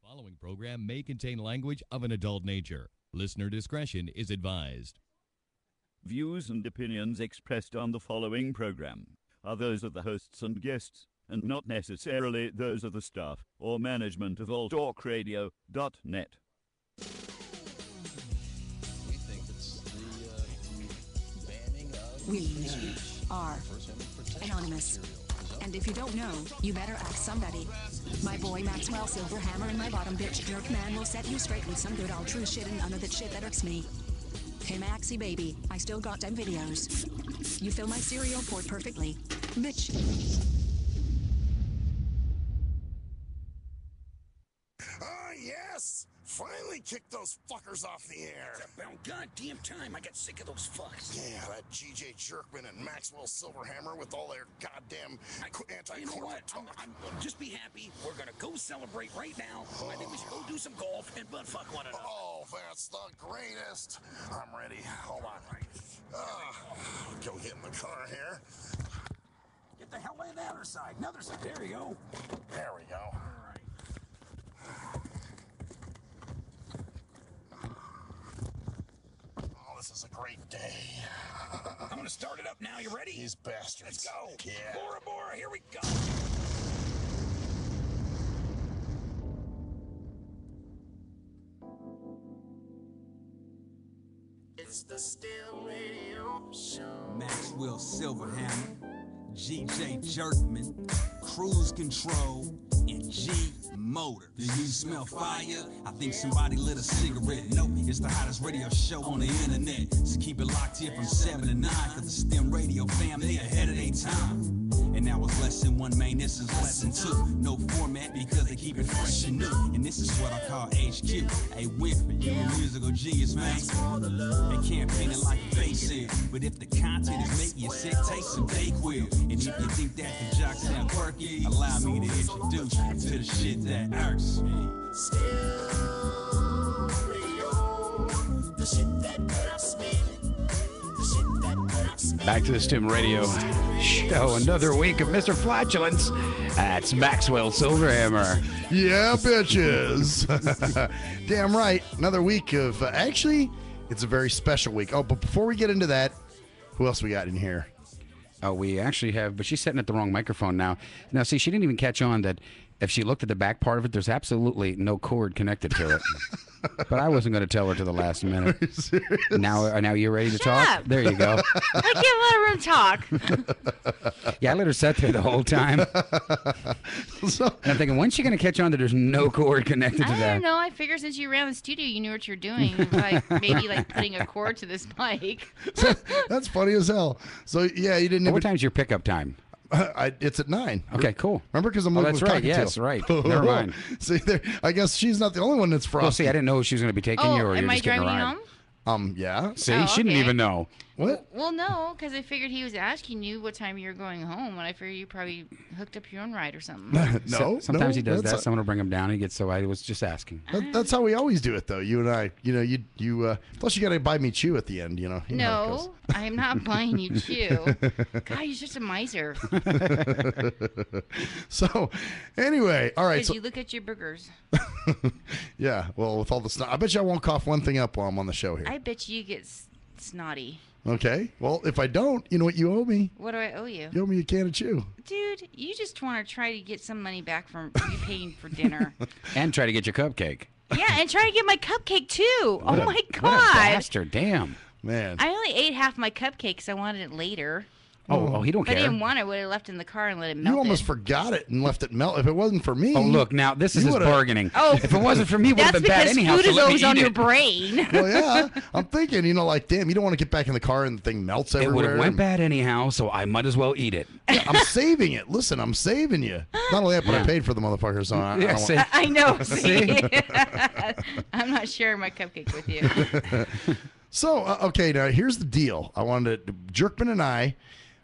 Following program may contain language of an adult nature. Listener discretion is advised. Views and opinions expressed on the following program are those of the hosts and guests, and not necessarily those of the staff or management of alltalkradio.net. We think it's the banning of We are anonymous. And if you don't know, you better ask somebody. My boy Maxwell Silverhammer and my bottom bitch jerk man will set you straight with some good old true shit and none of that shit that irks me. Hey Maxie baby, I still got them videos. You fill my cereal port perfectly. Bitch. Ah, yes! Finally kicked those fuckers off the air. It's about goddamn time. I got sick of those fucks. Yeah, that GJ Jerkman and Maxwell Silverhammer with all their goddamn anti-corporate You know what? I'm just be happy. We're gonna go celebrate right now. I think we should go do some golf and butt fuck one another. Oh, that's the greatest. I'm ready. Hold on. Go get in the car here. Get the hell in the other side. Another side. There you go. There we go. All right. Oh, this is a great day. I'm gonna start it up now. You ready? These bastards. Let's go. Yeah. Bora Bora, here we go. It's the STIM Radio Show. Maxwell Silverhammer, GJ Jerkman, Cruise Control, and G Motor. Do you smell fire? I think somebody lit a cigarette. No, it's the hottest radio show on the internet. So keep it locked here from 7 to 9, cause the STEM radio family ahead of their time. And now it's lesson 1, man, this is lesson 2. No format because they keep it fresh and new. And this is what I call HQ. Hey, Winfrey, you're a musical genius, man. They can't paint it like a face is. But if the content is making you sick, take some Dayquil. And if you think that the jocks sound quirky, allow me to introduce you to the shit that irks me. Back to the STIM Radio Show. Another week of Mr. Flatulence. That's Maxwell Silverhammer. Yeah, bitches. Damn right. Another week of, actually, it's a very special week. Oh, but before we get into that, who else we got in here? Oh, we actually have, but she's setting at the wrong microphone now. Now, see, she didn't even catch on that if she looked at the back part of it, there's absolutely no cord connected to it. But I wasn't going to tell her to the last minute. Now you're ready to talk? Up. There you go. I can't let her talk. Yeah, I let her sit there the whole time. And I'm thinking, when's she going to catch on that there's no cord connected to I that? don't know. I figure since you ran the studio, you knew what you're doing. Like maybe like putting a cord to this mic. That's funny as hell. So, yeah, you didn't What time's your pickup time? It's at 9. Okay, cool. Remember, because I'm living that's with right. Cockatiel. Yes, right. Never mind. See, there, I guess she's not the only one that's frosty. Well, see, I didn't know if she was going to be taking you or am you're I just getting a driving ride. home? Yeah. See, Oh, she didn't okay. even know. What? Well, no, because I figured he was asking you what time you were going home, and I figured you probably hooked up your own ride or something. Sometimes he does that's that. Someone will bring him down. And he gets so I was just asking. That's how we always do it, though. You and I, you plus you got to buy me chew at the end, You know how it No, I am not buying you chew. God, you're just a miser. goes. So, anyway, all right. Because So, you look at your burgers. yeah, well, with all the stuff, I bet you I won't cough one thing up while I'm on the show here. I bet you get snotty. Okay. Well, if I don't, you know what you owe me? What do I owe you? You owe me a can of chew. Dude, you just want to try to get some money back from you paying for dinner. And try to get your cupcake. Yeah, and try to get my cupcake too. Oh my What a God. bastard. Damn. Man. I only ate half my cupcake because I wanted it later. Oh, he don't If I care. didn't want it, I would have left it in the car and let it melt. You almost forgot it and left it melt. If it wasn't for me. Oh, look, now this is you his would've- bargaining. Oh, if it wasn't for me, it would have That's been bad because anyhow. food So is let me always on eat your it. brain. Well, yeah. I'm thinking, like, damn, you don't want to get back in the car and the thing melts It would everywhere. have went bad anyhow, so I might as well eat it. Yeah, I'm saving it. Listen, I'm saving you. Not only that, but I Yeah. paid for the motherfucker, so I Yeah, don't see? want... I know. See? See? I'm not sharing my cupcake with you. So, okay, now here's the deal. I wanted to, Jerkman and I,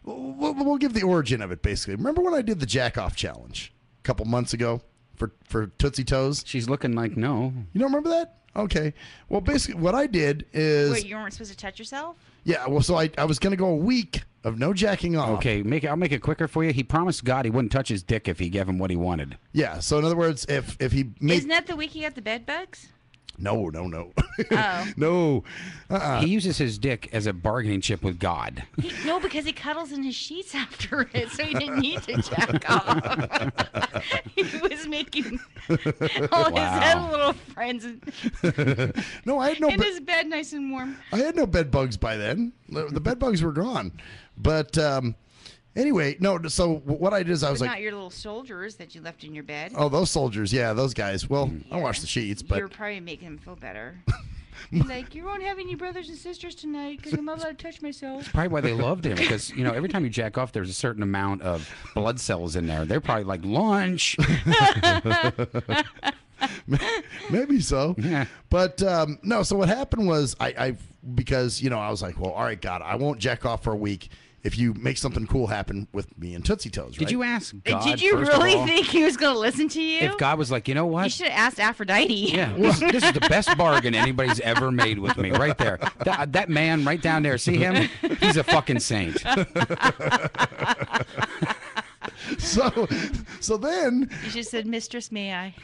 we'll give the origin of it, basically. Remember when I did the jack-off challenge a couple months ago for Tootsie Toes? She's looking like no. You don't remember that? Okay. Well, basically, what I did is... Wait, you weren't supposed to touch yourself? Yeah, well, so I was going to go a week of no jacking off. Okay, I'll make it quicker for you. He promised God he wouldn't touch his dick if he gave him what he wanted. Yeah. So in other words, if he made Isn't that the week he got the bed bugs? no. Oh. No. He uses his dick as a bargaining chip with God. No, because he cuddles in his sheets after it, so he didn't need to jack off. He was making all his other little friends No, I had no in his bed nice and warm. I had no bed bugs by then. The bed bugs were gone. But anyway, no. So what I did is I was But like, not your little soldiers that you left in your bed. oh, those soldiers, yeah, those guys. Well, I washed the sheets, but You're probably making him feel better. He's like, you won't have any brothers and sisters tonight because I'm not allowed to touch myself. Probably why they loved him, because every time you jack off, there's a certain amount of blood cells in there. They're probably like lunch. maybe so. Yeah. But no. So what happened was because I was like, well, all right, God, I won't jack off for a week if you make something cool happen with me and Tootsie Toes. Right? Did you ask God? Did you first of really all, think he was going to listen to you? if God was like, you know what? You should have asked Aphrodite. Yeah, this is the best bargain anybody's ever made with me, right there. That man right down there, see him? He's a fucking saint. So then You just said, Mistress, may I?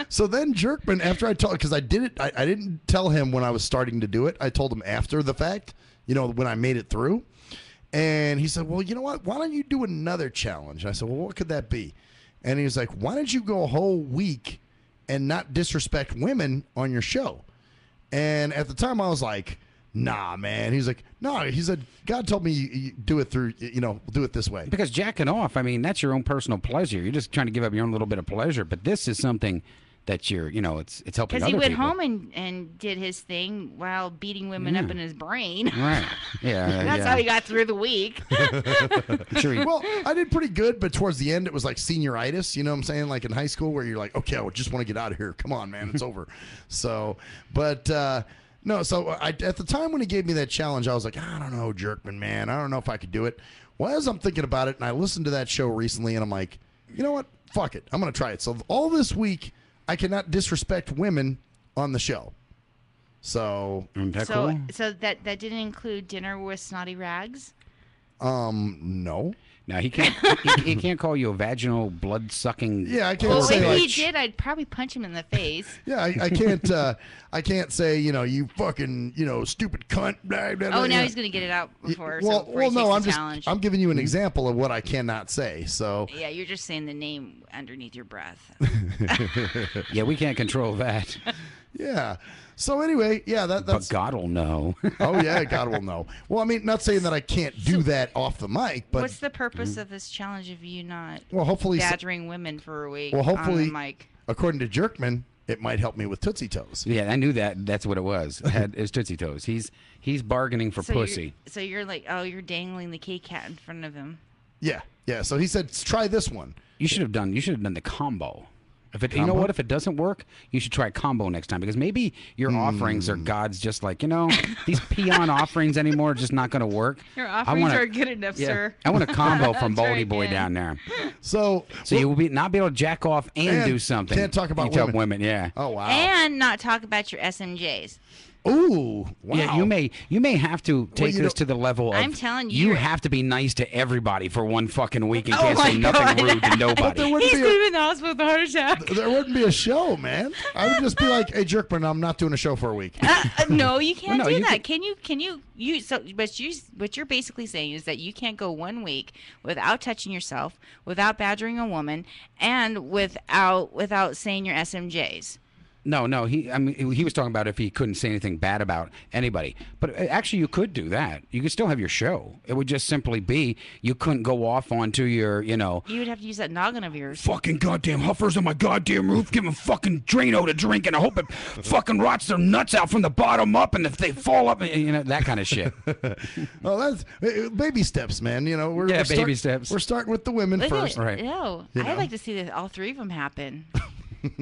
so then Jerkman, after I told, because I did it, I didn't tell him when I was starting to do it. I told him after the fact, when I made it through. And he said, well, you know what? Why don't you do another challenge? And I said, well, what could that be? And he was like, why don't you go a whole week and not disrespect women on your show? And at the time I was like, nah, man. He's like, no. He said, God told me you do it through, do it this way. Because jacking off, I mean, that's your own personal pleasure. You're just trying to give up your own little bit of pleasure. But this is something that you're, it's helping Because other he people. went home and did his thing while beating women up in his brain. Right. Yeah. That's how he got through the week. Sure. Well, I did pretty good, but towards the end, it was like senioritis. You know what I'm saying? Like in high school where you're like, okay, I just want to get out of here. Come on, man. It's over. So, but... no, so at the time when he gave me that challenge, I was like, I don't know, Jerkman, man. I don't know if I could do it. Well, as I'm thinking about it, and I listened to that show recently, and I'm like, you know what? Fuck it. I'm going to try it. So all this week, I cannot disrespect women on the show. So... Isn't that cool? So that didn't include dinner with snotty rags? No. Now he can't. he can't call you a vaginal blood sucking. Yeah, I can't Well, say if like, he did, I'd probably punch him in the face. Yeah, I can't. I can't say you fucking stupid cunt. Blah, blah, blah, Oh, now yeah. he's gonna get it out before. Well, before he no, takes I'm the just challenge. I'm giving you an example of what I cannot say. So Yeah, you're just saying the name underneath your breath. Yeah, we can't control that. yeah. So anyway, yeah, that's. But God will know. Oh yeah, God will know. Well, I mean, not saying that I can't do that off the mic, but What's the purpose of this challenge of you not well, hopefully, badgering women for a week well, hopefully, on the mic? according to Jerkman, it might help me with Tootsie Toes. Yeah, I knew that. That's what it was. It's Tootsie Toes. He's bargaining for pussy. So you're like, oh, you're dangling the kitty cat in front of him. Yeah, yeah. So he said, try this one. You should have done the combo. If it, you Combo? know what? If it doesn't work, you should try a combo next time, because maybe your offerings are God's just like, these peon offerings anymore are just not going to work. Your offerings are are good enough, sir. I want a combo from That's Baldy right, Boy man. down there. So You will not be able to jack off and do something. can't talk about you tell women. Yeah. Oh wow. And not talk about your SMJs. Ooh, wow. Yeah, you may have to take this to the level of I'm telling you you, you're- have to be nice to everybody for one fucking week and Oh can't say my nothing God. rude to But nobody. there wouldn't He's be going to be in the hospital with a heart attack. there wouldn't be a show, man. I would just be like, hey, Jerkman, I'm not doing a show for a week. No, you can't Well, no, do you that. Can you? So, what you're basically saying is that you can't go 1 week without touching yourself, without badgering a woman, and without saying your SMJs. No, he was talking about if he couldn't say anything bad about anybody. But actually, you could do that. You could still have your show. It would just simply be you couldn't go off onto your, You would have to use that noggin of yours. fucking goddamn huffers on my goddamn roof, give them fucking Drano to drink, and I hope it fucking rots their nuts out from the bottom up, and if they fall up, that kind of shit. Oh, that's baby steps, man. We're baby steps. We're starting with the women Look first. at, Right. No, You know? I'd like to see all three of them happen.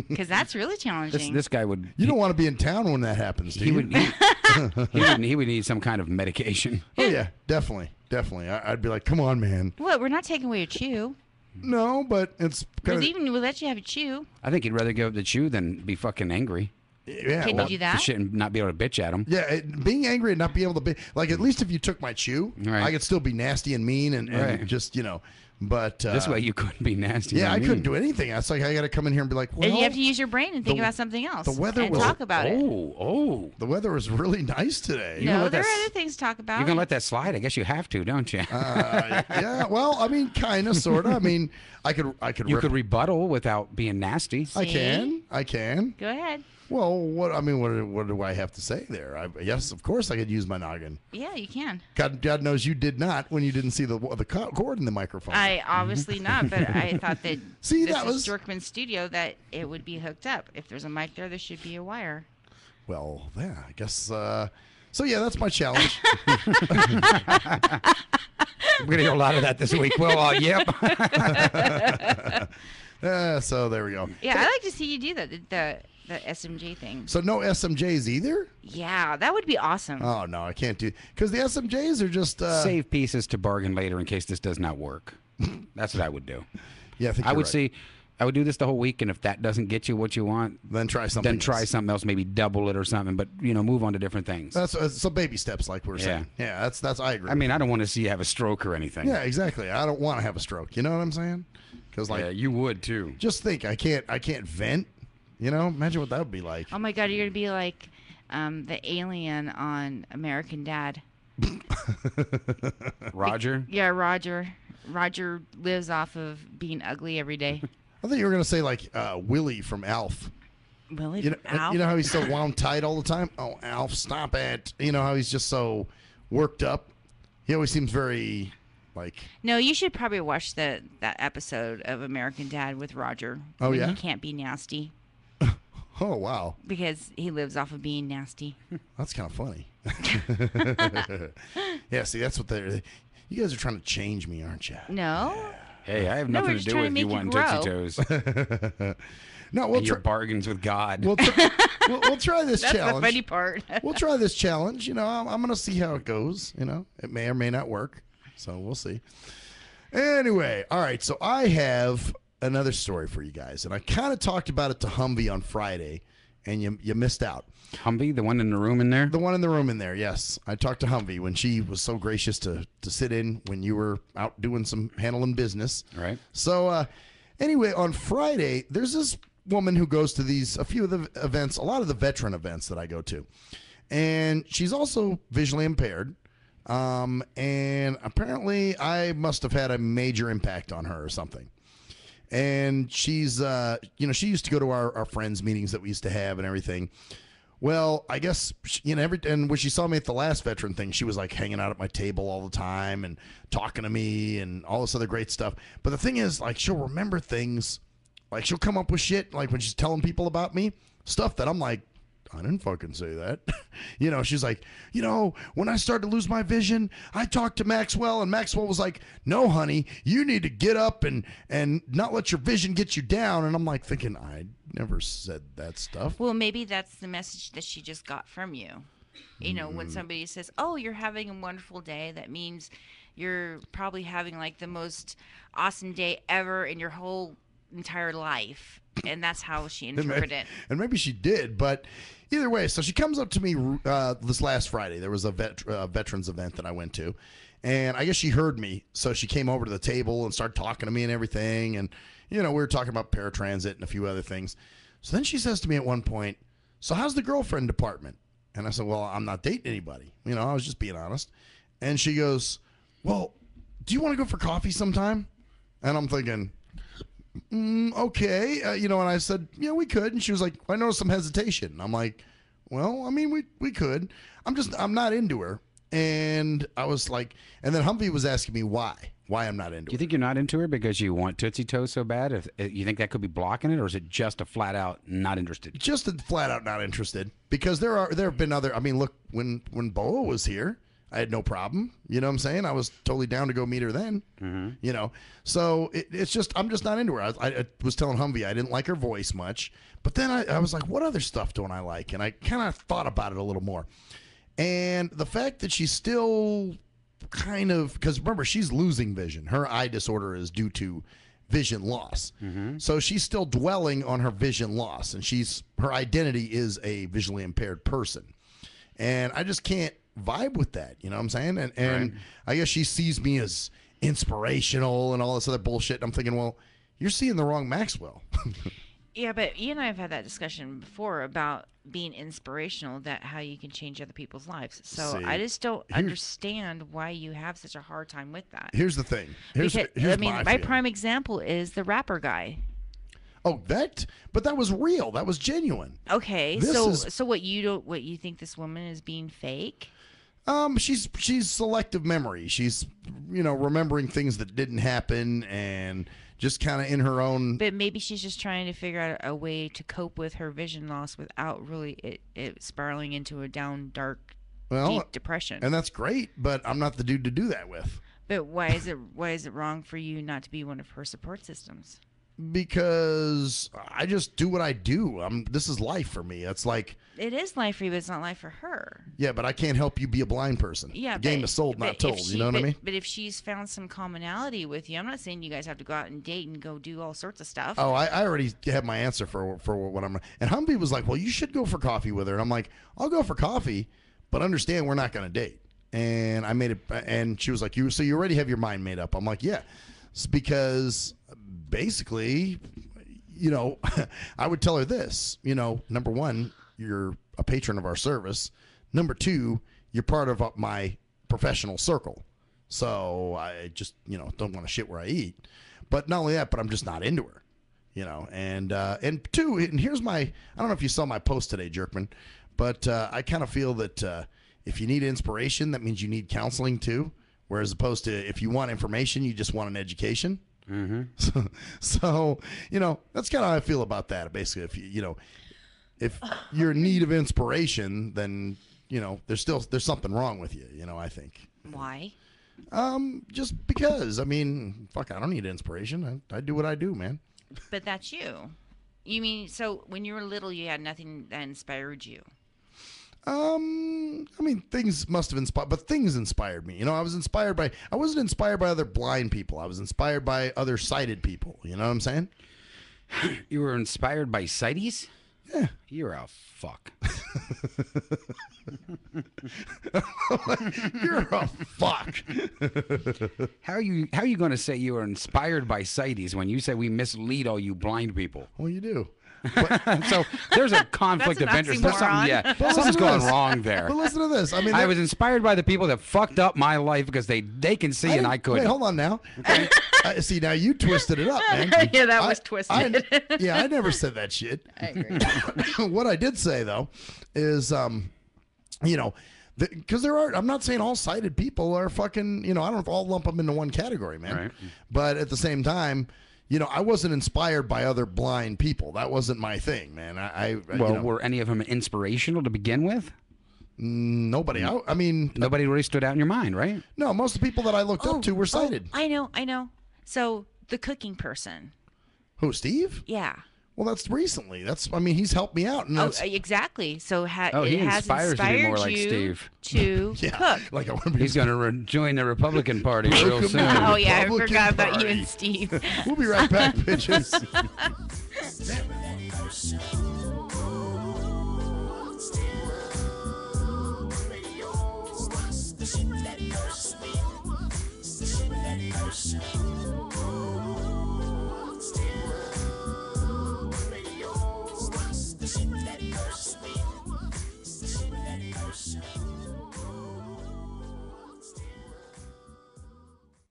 Because that's really challenging. This guy would. You don't want to be in town when that happens, do He you? would. He would need some kind of medication. Oh yeah, definitely. I'd be like, come on, man. What? We're not taking away your chew. No, but it's kind Because of. even we'll let you have a chew. I think he'd rather give up the chew than be fucking angry. Yeah, Can you do that? Shit and not be able to bitch at them. Yeah, being angry and not be able to be like, at least if you took my chew, Right. I could still be nasty and mean and Right. just But this way you couldn't be nasty. Yeah, and I mean. couldn't do anything. It's like I got to come in here and be like, well, And you have to use your brain and think the- about something else. the weather and was talk about it. Oh, the weather was really nice today. You gonna No, let there that are s- other things to talk about. You're gonna let that slide? I guess you have to, don't you? Yeah, well, I mean, kind of, sort of. I mean, I could. You rip- could rebuttal without being nasty. I can. Go ahead. Well, what do I have to say there? Yes, of course, I could use my noggin. Yeah, you can. God knows you did not when you didn't see the cord in the microphone. I obviously not, but I thought that See, this that is was- Jerkman's studio, that it would be hooked up. If there's a mic there should be a wire. Well, yeah, I guess. So yeah, that's my challenge. We're gonna hear a lot of that this week. Well, yep. So there we go. Yeah, I like to see you do that. The SMJ thing. So no SMJs either? Yeah, that would be awesome. Oh no, I can't do because the SMJs are just Save pieces to bargain later in case this does not work. That's what I would do. Yeah, I think I you're would right. see. I would do this the whole week, and if that doesn't get you what you want, then try something. Then try something else, maybe double it or something. But move on to different things. That's so baby steps, like we were saying. Yeah, that's I agree. I mean, I don't want to see you have a stroke or anything. Yeah, exactly. I don't want to have a stroke. You know what I'm saying? Because Yeah, you would too. just think, I can't vent. Imagine what that would be like. Oh my God, you're gonna be like the alien on American Dad. Roger. Yeah, Roger. Roger lives off of being ugly every day. I thought you were gonna say like Willie from Alf. Willie You know, from Alf? you know how he's so wound tight all the time. Oh, Alf, stop it! You know how he's just so worked up. He always seems very like. No, you should probably watch that episode of American Dad with Roger. Oh, when yeah? He can't be nasty Oh wow, because he lives off of being nasty. that's kind of funny. Yeah, see, that's what they're. You guys are trying to change me, aren't you? No. Hey, I have No, nothing we're to just do trying to with make you you wanting grow. Tootsie Toes. No, we'll and your try. bargains with God. We'll try this That's challenge. the funny part. We'll try this challenge. I'm going to see how it goes. It may or may not work. So we'll see. Anyway, all right. So I have another story for you guys. And I kind of talked about it to Humvee on Friday, and you missed out. Humvee, the one in the room in there? The one in the room in there, yes. I talked to Humvee when she was so gracious to sit in when you were out doing some handling business. Right. So anyway, on Friday, there's this woman who goes to a few of the events, a lot of the veteran events that I go to. And she's also visually impaired. And apparently I must have had a major impact on her or something. And she's, she used to go to our friends' meetings that we used to have and everything. Well, I guess, and when she saw me at the last veteran thing, she was like hanging out at my table all the time and talking to me and all this other great stuff. But the thing is, like, she'll remember things. Like, she'll come up with shit, like when she's telling people about me, stuff that I'm like, I didn't fucking say that. She's like, when I started to lose my vision, I talked to Maxwell, and Maxwell was like, no, honey, you need to get up and not let your vision get you down. And I'm like thinking, I never said that stuff. Well, maybe that's the message that she just got from you. When somebody says, oh, you're having a wonderful day, that means you're probably having like the most awesome day ever in your whole entire life. And that's how she interpreted it. And maybe she did, but either way, so she comes up to me this last Friday. There was a veterans event that I went to, and I guess she heard me, so she came over to the table and started talking to me and everything, and we were talking about paratransit and a few other things. So then she says to me at one point, so how's the girlfriend department? And I said, well, I'm not dating anybody. I was just being honest. And she goes, well, do you want to go for coffee sometime? And I'm thinking, okay. And I said, yeah, we could. And she was like, I noticed some hesitation. And I'm like, well, I mean, we could. I'm not into her. And I was like, and then Humvee was asking me why I'm not into Do you her. think you're not into her because you want Tootsie Toes so bad? If you think that could be blocking it, or is it just a flat out not interested? Just a flat out not interested, because there have been other. I mean, look, when Boa was here, I had no problem. You know what I'm saying? I was totally down to go meet her then. Mm-hmm. So it's just, I'm just not into her. I was telling Humvee I didn't like her voice much, but then I was like, what other stuff don't I like? And I kind of thought about it a little more. And the fact that she's still kind of, because remember, she's losing vision. Her eye disorder is due to vision loss. So she's still dwelling on her vision loss, and her identity is a visually impaired person. And I just can't vibe with that, you know what I'm saying? And I guess she sees me as inspirational and all this other bullshit. And I'm thinking, well, you're seeing the wrong Maxwell. Yeah, but you and I have had that discussion before about being inspirational, that how you can change other people's lives. So I just don't understand why you have such a hard time with that. Here's the thing. Here's my prime example is the rapper guy. Oh, but that was real. That was genuine. Okay, so what you think this woman is being fake? She's selective memory. She's, remembering things that didn't happen and just kind of in her own. But maybe she's just trying to figure out a way to cope with her vision loss without really it spiraling into a down, dark, deep depression. And that's great, but I'm not the dude to do that with. But why is it wrong for you not to be one of her support systems? Because I just do what I do. This is life for me. It's like it is life for you, but it's not life for her. Yeah, but I can't help you be a blind person. Yeah, the game is sold, not told. You know what I mean? But if she's found some commonality with you, I'm not saying you guys have to go out and date and go do all sorts of stuff. Oh, I already have my answer for what I'm. And Humvee was like, "Well, you should go for coffee with her." And I'm like, "I'll go for coffee, but understand we're not going to date." And I made it. And she was like, "So you already have your mind made up?" I'm like, "Yeah," it's because basically, I would tell her this, number one, you're a patron of our service. Number two, you're part of my professional circle. So I just, don't want to shit where I eat. But not only that, but I'm just not into her, and two, and here's I don't know if you saw my post today, Jerkman, but I kind of feel that if you need inspiration, that means you need counseling too. Whereas opposed to if you want information, you just want an education. So that's kind of how I feel about that. Basically, if you're in need of inspiration, then there's something wrong with you. I think. Why? Just because. I mean, fuck, I don't need inspiration. I do what I do, man. But that's you. You mean so when you were little, you had nothing that inspired you? I mean, things must have inspired, but things inspired me. I wasn't inspired by other blind people. I was inspired by other sighted people. You know what I'm saying? You were inspired by sighties? Yeah. You're a fuck. You're a fuck. How are you going to say you were inspired by sighties when you say we mislead all you blind people? Well, you do. So there's a conflict of interest. There's something's going wrong there. But listen to this. I mean, I was inspired by the people that fucked up my life because they can see and I couldn't. Wait, hold on now. Okay. See, now you twisted it up, man. Yeah, that was twisted. I never said that shit. I agree. What I did say though is, because I'm not saying all sighted people are fucking. I don't all lump them into one category, man. Right. But at the same time. I wasn't inspired by other blind people. That wasn't my thing, man. Were any of them inspirational to begin with? Nobody. I mean, nobody really stood out in your mind, right? No, most of the people that I looked up to were sighted. I know. So the cooking person. Who, Steve? Yeah. Well, that's recently. He's helped me out. And exactly. So he inspires you to be more like Steve. To cook. Like I want to be. He's going to join the Republican Party real soon. Oh yeah, I forgot about you and Steve. We'll be right back, bitches.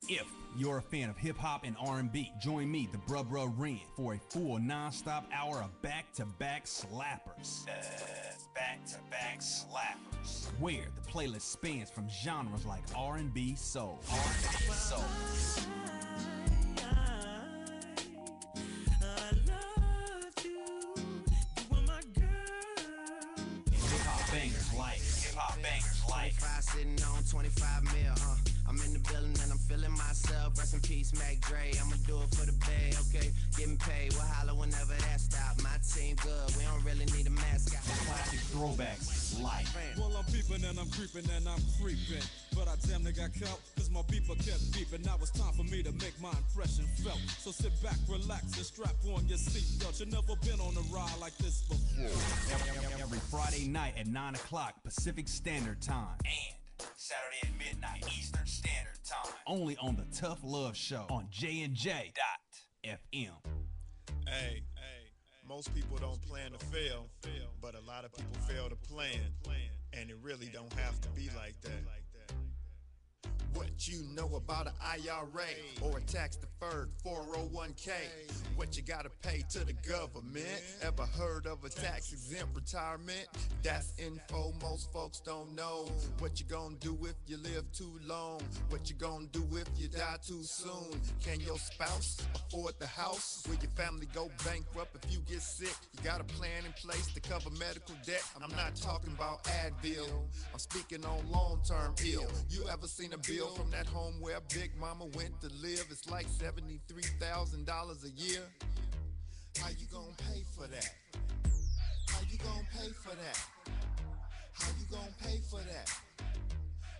If you're a fan of hip-hop and R&B, join me, the Bruh Ren, for a full non-stop hour of back-to-back slappers. Back-to-back slappers. Where the playlist spans from genres like R&B, soul. Hip-hop bangers like. Sitting on 25 mil, I'm I'm in the building and I'm feeling myself. Rest in peace, Mac Dre. I'ma do it for the bay, okay? Getting paid, we'll holler whenever that stop. My team good, we don't really need a mascot. Classic throwbacks, life. Well, I'm peeping and I'm creeping and I'm creeping. But I damn near got caught, cause my beeper kept beeping. Now it's time for me to make my impression felt. So sit back, relax, and strap on your seatbelt. You've never been on a ride like this before. Every Friday night at 9 o'clock Pacific Standard Time. And Saturday at midnight Eastern Standard Time. Only on the Tough Love Show on JNJ.FM. Hey, most people don't plan to fail, but a lot of people fail to plan, and it really don't have to be like that. What you know about an IRA or a tax-deferred 401k? What you gotta pay to the government? Ever heard of a tax-exempt retirement? That's info most folks don't know. What you gonna do if you live too long? What you gonna do if you die too soon? Can your spouse afford the house? Will your family go bankrupt if you get sick? You got a plan in place to cover medical debt? I'm not talking about Advil, I'm speaking on long-term ill. You ever seen a bill from that home where Big Mama went to live? It's like $73,000 a year. How you gonna pay for that? How you gonna pay for that? How you gonna pay for that?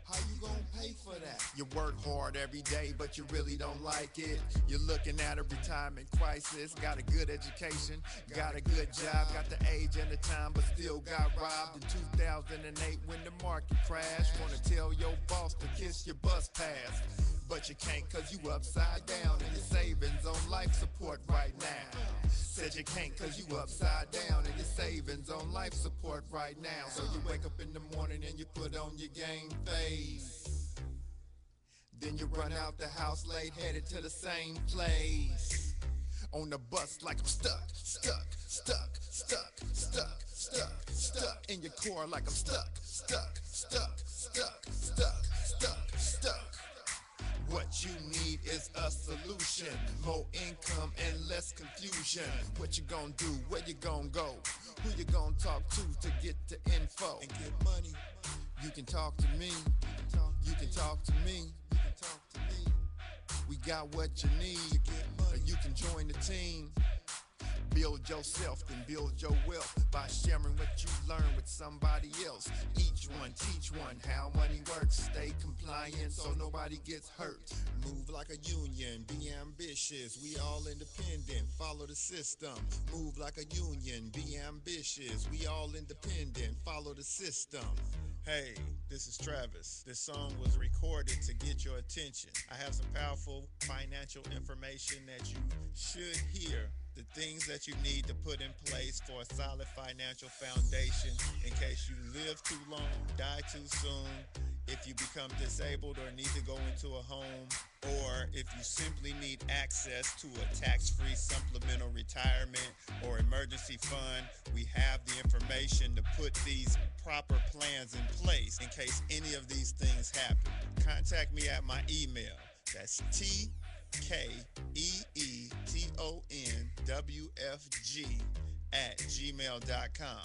How you gonna pay for that? You work hard every day, but you really don't like it. You're looking at a retirement crisis. Got a good education, got a good job, got the age and the time, but still got robbed in 2008 when the market crashed. Wanna tell your boss to kiss your bus pass, but you can't cause you upside down and your savings on life support right now. Said you can't cause you upside down and your savings on life support right now. So you wake up in the morning and you put on your game face. Then you run out the house late, headed to the same place. On the bus like I'm stuck in your car like I'm stuck. What you need is a solution, more income and less confusion. What you gonna do, where you gonna go, who you gonna talk to get the info and get money? You can talk to me, you can talk to me, we got what you need, or you can join the team. Build yourself and build your wealth by sharing what you learn with somebody else. Each one, teach one how money works. Stay compliant so nobody gets hurt. Move like a union, be ambitious. We all independent, follow the system. Move like a union, be ambitious. We all independent, follow the system. Hey, this is Travis. This song was recorded to get your attention. I have some powerful financial information that you should hear. The things that you need to put in place for a solid financial foundation in case you live too long, die too soon, if you become disabled or need to go into a home, or if you simply need access to a tax-free supplemental retirement or emergency fund. We have the information to put these proper plans in place in case any of these things happen. Contact me at my email. That's TKEETONWFG@gmail.com.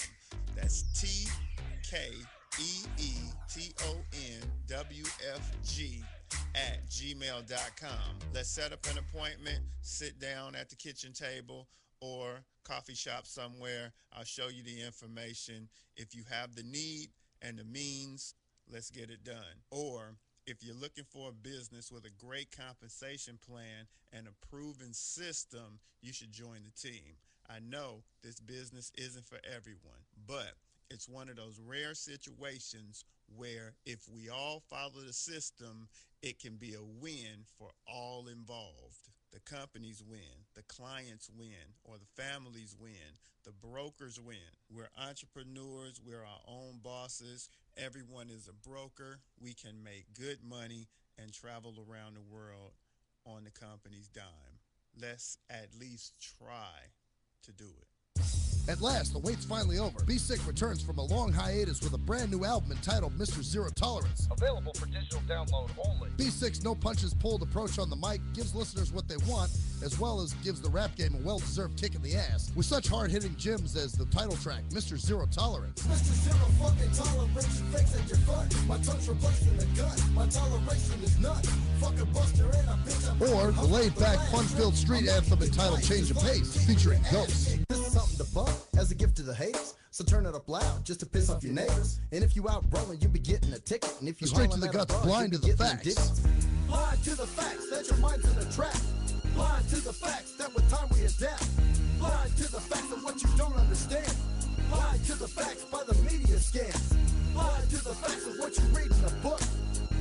That's TKEETONWFG@gmail.com. Let's set up an appointment, sit down at the kitchen table or coffee shop somewhere. I'll show you the information. If you have the need and the means, let's get it done. Or if you're looking for a business with a great compensation plan and a proven system, you should join the team. I know this business isn't for everyone, but it's one of those rare situations where if we all follow the system, it can be a win for all involved. The companies win, the clients win, or the families win, the brokers win. We're entrepreneurs, we're our own bosses. Everyone is a broker. We can make good money and travel around the world on the company's dime. Let's at least try to do it. At last, the wait's finally over. Be Sick returns from a long hiatus with a brand new album entitled Mr. Zero Tolerance. Available for digital download only. Be Sick's no punches pulled approach on the mic gives listeners what they want, as well as gives the rap game a well-deserved kick in the ass, with such hard-hitting gems as the title track, Mr. Zero Tolerance. Mr. Zero fucking tolerance, fix at your fun. My tongue's replacing a gun. My toleration is none. Fuck a buster and a bitch. Or the laid-back, fun-filled street anthem entitled Change of Pace, featuring Ghost. This is something to bump as a gift to the haters. So turn it up loud just to piss off your neighbors. And if you out rolling, you be getting a ticket. And if you Straight to the guts, blind to the facts. Blind to the facts that your mind's in a trap. Blind to the facts that with time we adapt. Blind to the facts of what you don't understand. Blind to the facts by the media scams. Blind to the facts of what you read in a book.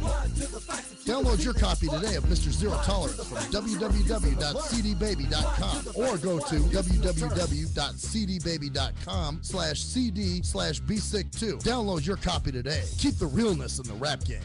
Blind to the facts of Download your copy today of Mr. Zero Tolerance from www.cdbaby.com or go to www.cdbaby.com/cd/bsick2. Download your copy today. Keep the realness in the rap game.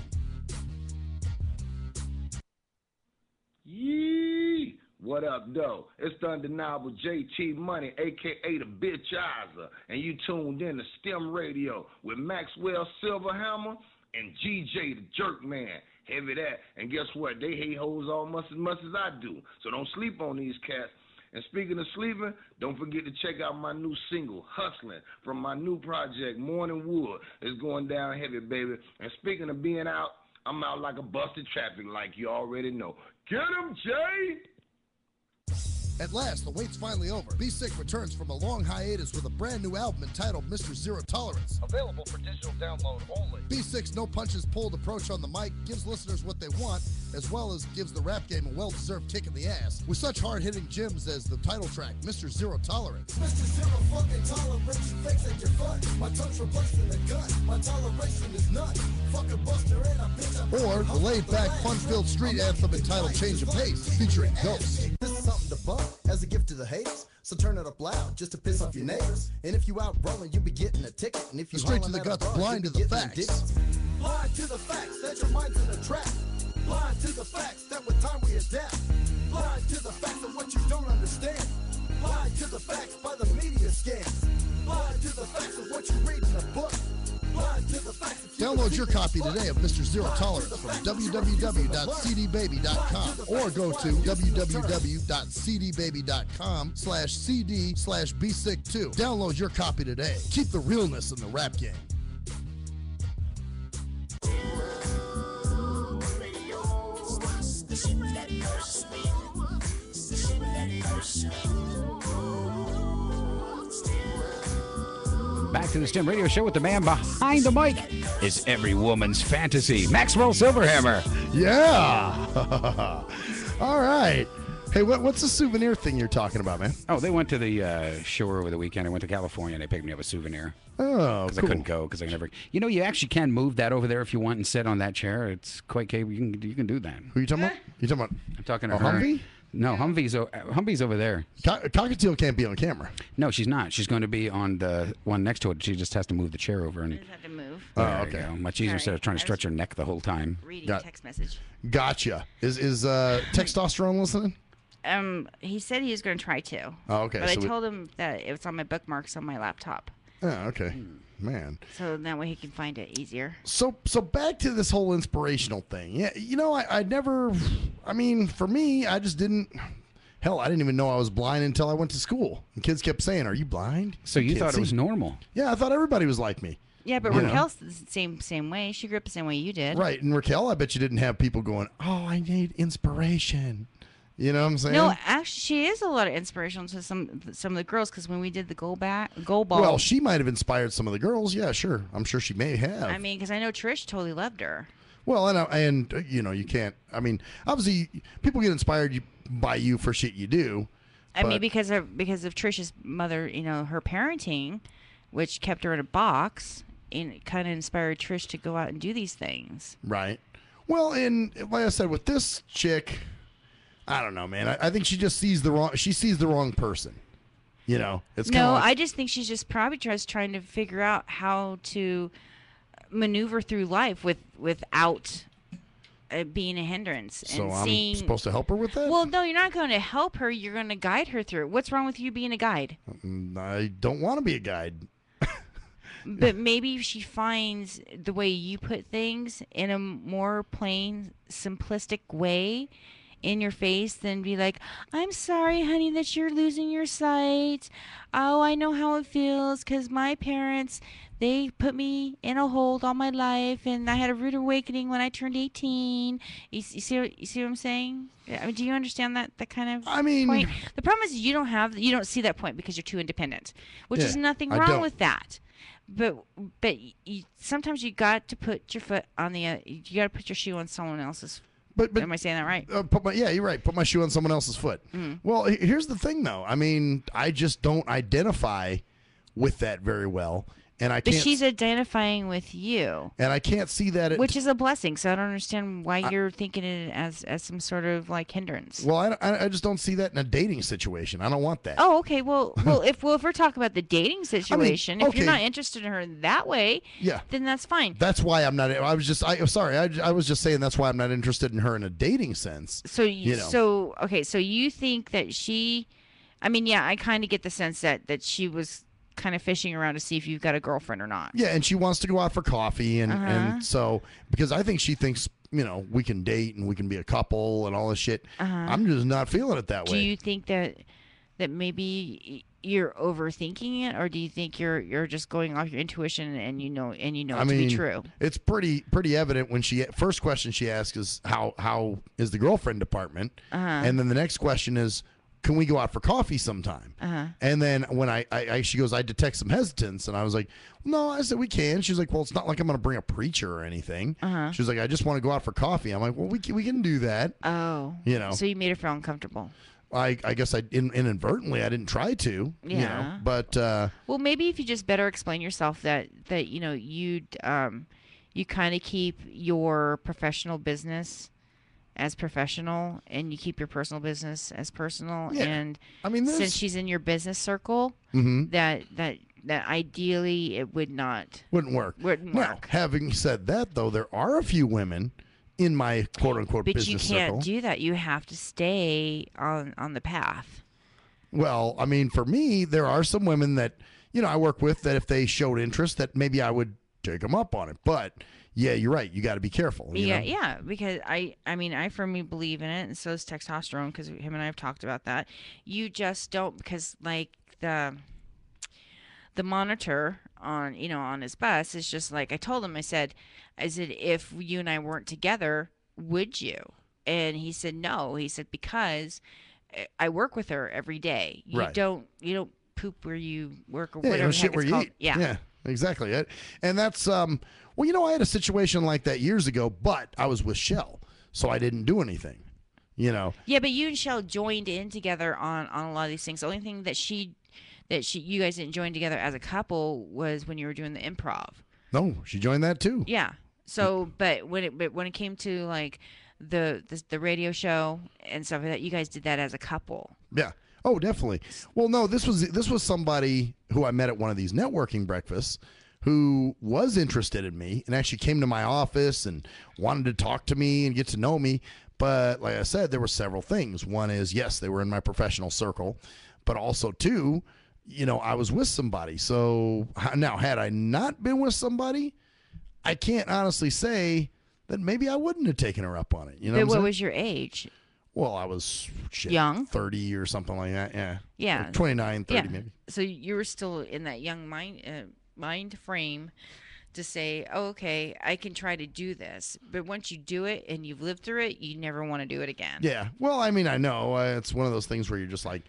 Yee! What up, though? It's the undeniable JT Money, a.k.a. the Bitchizer, and you tuned in to STIM Radio with Maxwell Silverhammer and GJ the Jerkman. Heavy that. And guess what? They hate hoes almost as much as I do. So don't sleep on these cats. And speaking of sleeping, don't forget to check out my new single, Hustling, from my new project, Morning Wood. It's going down heavy, baby. And speaking of being out, I'm out like a busted traffic like you already know. Get him, Jay! At last, the wait's finally over. Be Sick returns from a long hiatus with a brand new album entitled Mr. Zero Tolerance. Available for digital download only. Be Sick's no punches pulled approach on the mic gives listeners what they want, as well as gives the rap game a well-deserved kick in the ass, with such hard-hitting gems as the title track, Mr. Zero Tolerance. Mr. Zero fucking tolerance, fix at your fun. My tongue's replacing a gun. My toleration is none. Fuck a buster and a bitch. Or the laid-back, fun-filled street anthem entitled Change of Pace, featuring Ghost. This is something to bump as a gift to the haters. So turn it up loud just to piss off your neighbors. And if you out rolling, you be getting a ticket. And if you Straight to the guts, blind to the facts. Blind to the facts that your mind's in a trap. Blind to the facts that with time we adapt. Blind to the facts of what you don't understand. Blind to the facts by the media scams. Blind to the facts of what you read in a book. Blind to the facts of Download your copy today of Mr. Zero Tolerance from www.cdbaby.com or go to www.cdbaby.com/cd/bsick2. Download your copy today. Keep the realness in the rap game. Back to the STEM Radio Show with the man behind the mic is every woman's fantasy, Maxwell Silverhammer. Yeah. All right. Hey, what's the souvenir thing you're talking about, man? Oh, they went to the shore over the weekend. I went to California, and they picked me up a souvenir. Oh, because cool. I couldn't go because I never. You know, you actually can move that over there if you want and sit on that chair. It's quite capable. You can do that. Who are you talking about? You talking about? I'm talking to a her. Humvee? No, Humvee's over there. Cockatiel can't be on camera. No, she's not. She's going to be on the one next to it. She just has to move the chair over. And just have to move. Oh, okay. Much easier instead of trying to stretch her neck the whole time. Reading a text message. Gotcha. Is Testosterone listening? He said he was going to try to. Oh, okay. But So I told him that it was on my bookmarks on my laptop. Oh, okay. Man. So that way he can find it easier. So back to this whole inspirational thing. Yeah, you know, I never. I mean, for me, I just didn't. Hell, I didn't even know I was blind until I went to school. And kids kept saying, "Are you blind?" So you thought it was normal? Yeah, I thought everybody was like me. Yeah, but You know? Raquel's the same way. She grew up the same way you did. Right, and Raquel, I bet you didn't have people going, "Oh, I need inspiration." You know what I'm saying? No, actually, she is a lot of inspiration to some of the girls because when we did the goal ball. Well, she might have inspired some of the girls. Yeah, sure. I'm sure she may have. I mean, because I know Trish totally loved her. Well, and you know, you can't. I mean, obviously, people get inspired by you for shit you do. I mean, because of Trish's mother, you know, her parenting, which kept her in a box, and it kind of inspired Trish to go out and do these things. Right. Well, and like I said, with this chick, I don't know, man. I think she just sees the wrong person. You know, it's no. like, I just think she's just probably just trying to figure out how to maneuver through life without being a hindrance. So and I'm seeing, supposed to help her with that? Well, no, you're not going to help her. You're going to guide her through it. What's wrong with you being a guide? I don't want to be a guide. But maybe if she finds the way you put things in a more plain, simplistic way in your face, then be like, I'm sorry, honey, that you're losing your sight. Oh, I know how it feels because my parents, they put me in a hold all my life, and I had a rude awakening when I turned 18. You see what I'm saying? I mean, do you understand that kind of point? The problem is you don't see that point because you're too independent, which is nothing wrong with that. But sometimes you got to put your foot on you got to put your shoe on someone else's. But am I saying that right? Yeah, you're right. Put my shoe on someone else's foot. Well, here's the thing, though. I mean, I just don't identify with that very well, and I can't. But she's identifying with you, and I can't see that. Which is a blessing. So I don't understand why you're thinking it as some sort of like hindrance. Well, I just don't see that in a dating situation. I don't want that. Oh, okay. Well, if we're talking about the dating situation, if you're not interested in her that way, then that's fine. That's why I'm not. I was just saying that's why I'm not interested in her in a dating sense. So so you think that she? I mean, yeah, I kind of get the sense that she was kind of fishing around to see if you've got a girlfriend or not. Yeah, and she wants to go out for coffee, and so because I think she thinks we can date and we can be a couple and all this shit. I'm just not feeling it that way. Do you think that maybe you're overthinking it, or do you think you're just going off your intuition and you know it to be true? It's pretty evident when first question she asks is how is the girlfriend department, and then the next question is, can we go out for coffee sometime? And then when she goes, I detect some hesitance, and I was like, no, I said we can. She's like, well, it's not like I'm going to bring a preacher or anything. She was like, I just want to go out for coffee. I'm like, well, we can do that. Oh, so you made her feel uncomfortable. I guess I inadvertently I didn't try to. Yeah. But well, maybe if you just better explain yourself that you kind of keep your professional business as professional, and you keep your personal business as personal. Yeah. And I mean, since she's in your business circle, that ideally it wouldn't work. Now, having said that, though, there are a few women in my quote unquote business circle. But you can't do that. You have to stay on the path. Well, I mean, for me, there are some women that I work with that if they showed interest, that maybe I would take them up on it. But yeah, you're right. You got to be careful. Yeah, because I firmly believe in it, and so is testosterone, because him and I have talked about that. You just don't, because like the monitor on his bus is just like, I told him, I said, if you and I weren't together, would you? And he said no. He said, because I work with her every day. You don't poop where you work, or whatever. You don't shit where you eat. Yeah, exactly. And that's well, I had a situation like that years ago, but I was with Shell, so I didn't do anything. Yeah, but you and Shell joined in together on a lot of these things. The only thing that you guys didn't join together as a couple was when you were doing the improv. No, she joined that too. Yeah. So, but when it came to like the radio show and stuff like that, you guys did that as a couple. Yeah. Oh, definitely. Well, no, this was somebody who I met at one of these networking breakfasts who was interested in me and actually came to my office and wanted to talk to me and get to know me. But like I said, there were several things. One is, yes, they were in my professional circle, but also two, I was with somebody. So now, had I not been with somebody, I can't honestly say that maybe I wouldn't have taken her up on it. But what was your age? Well, I was young, 30 or something like that. Yeah. Yeah. 29, 30 maybe. So you were still in that young mind frame to say, oh, okay, I can try to do this. But once you do it and you've lived through it, you never want to do it again. Yeah. Well, I mean, I know it's one of those things where you're just like,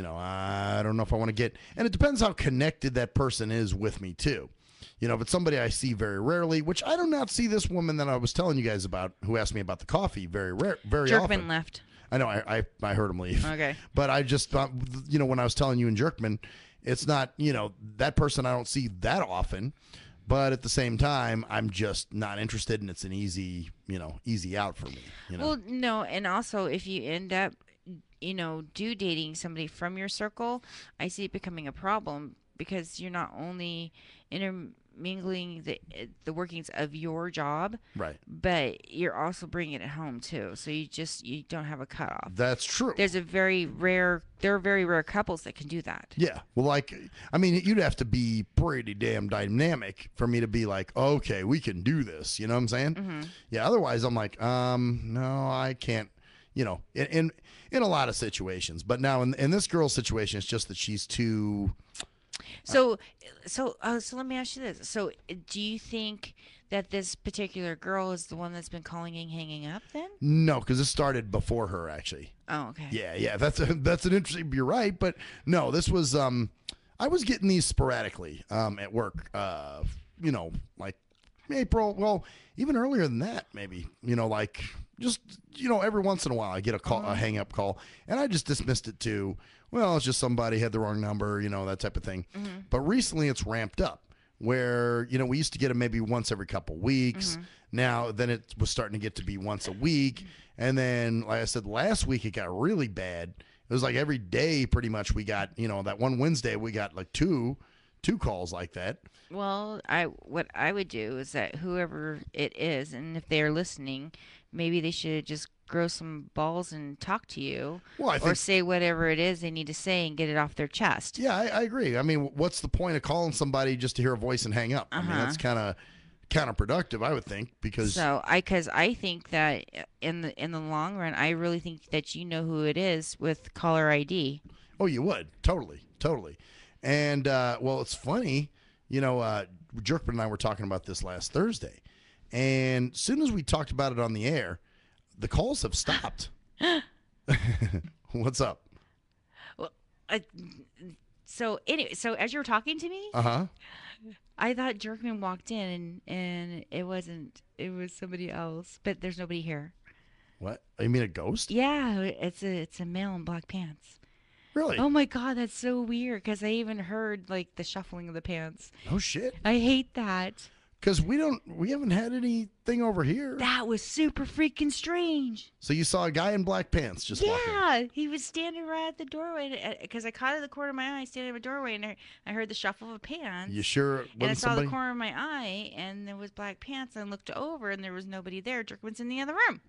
I don't know if I want to get, and it depends how connected that person is with me too. If it's somebody I see very rarely, which I do not see this woman that I was telling you guys about who asked me about the coffee very often. Jerkman left. I know. I heard him leave. Okay. But I just thought, when I was telling you in Jerkman, it's not, that person I don't see that often. But at the same time, I'm just not interested, and it's an easy out for me. Well, no, and also if you end up, dating somebody from your circle, I see it becoming a problem because you're not only intermingling the workings of your job, Right. but you're also bringing it home too. So you don't have a cutoff. That's true. There are very rare couples that can do that. Yeah. Well, like, I mean, you'd have to be pretty damn dynamic for me to be like, okay, we can do this. You know what I'm saying? Mm-hmm. Yeah. Otherwise, I'm like, no, I can't. You know, in a lot of situations. But now in this girl's situation, it's just that she's too. So let me ask you this. So, do you think that this particular girl is the one that's been calling and hanging up then? No, because it started before her, actually. Oh, okay. Yeah. That's an interesting. You're right, but no, this was. I was getting these sporadically at work. You know, like April. Well, even earlier than that, maybe. You know, like just every once in a while, I get a call, a hang up call, and I just dismissed it to, well, it's just somebody had the wrong number, that type of thing. Mm-hmm. But recently, it's ramped up. Where we used to get them maybe once every couple weeks. Mm-hmm. Now then it was starting to get to be once a week, and then like I said, last week it got really bad. It was like every day pretty much we got that one Wednesday we got like two calls like that. Well, what I would do is that whoever it is, and if they're listening, maybe they should just grow some balls and talk to you, or say whatever it is they need to say and get it off their chest. Yeah, I agree. I mean, what's the point of calling somebody just to hear a voice and hang up? I mean, that's kind of counterproductive, I would think, because I think that in the long run, I really think that you know who it is with caller ID. Oh, you would totally. And well, it's funny, Jerkman and I were talking about this last Thursday, and as soon as we talked about it on the air, the calls have stopped. What's up? Well, so as you were talking to me, I thought Jerkman walked in and it wasn't. It was somebody else, but there's nobody here. What? You mean a ghost? Yeah, it's a male in black pants. Really? Oh my God, that's so weird. Because I even heard like the shuffling of the pants. Oh shit! I hate that. Because we haven't had anything over here. That was super freaking strange. So you saw a guy in black pants just walking? Yeah, he was standing right at the doorway. Because I caught it at the corner of my eye, standing at the doorway, and I heard the shuffle of pants. You sure? And I saw the corner of my eye, and there was black pants. And I looked over, and there was nobody there. Jerkman's in the other room.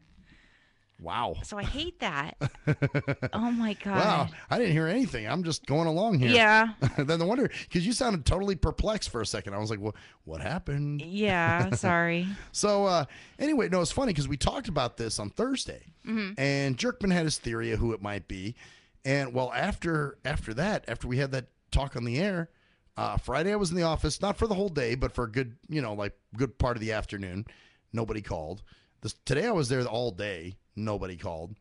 Wow. So I hate that. Oh my God. Wow. I didn't hear anything. I'm just going along here. Yeah. Then the wonder, because you sounded totally perplexed for a second. I was like, well, what happened? Yeah, sorry. So anyway, no, it's funny because we talked about this on Thursday, and Jerkman had his theory of who it might be. And well, after that, after we had that talk on the air, Friday I was in the office, not for the whole day, but for a good, good part of the afternoon. Nobody called. Today I was there all day. Nobody called.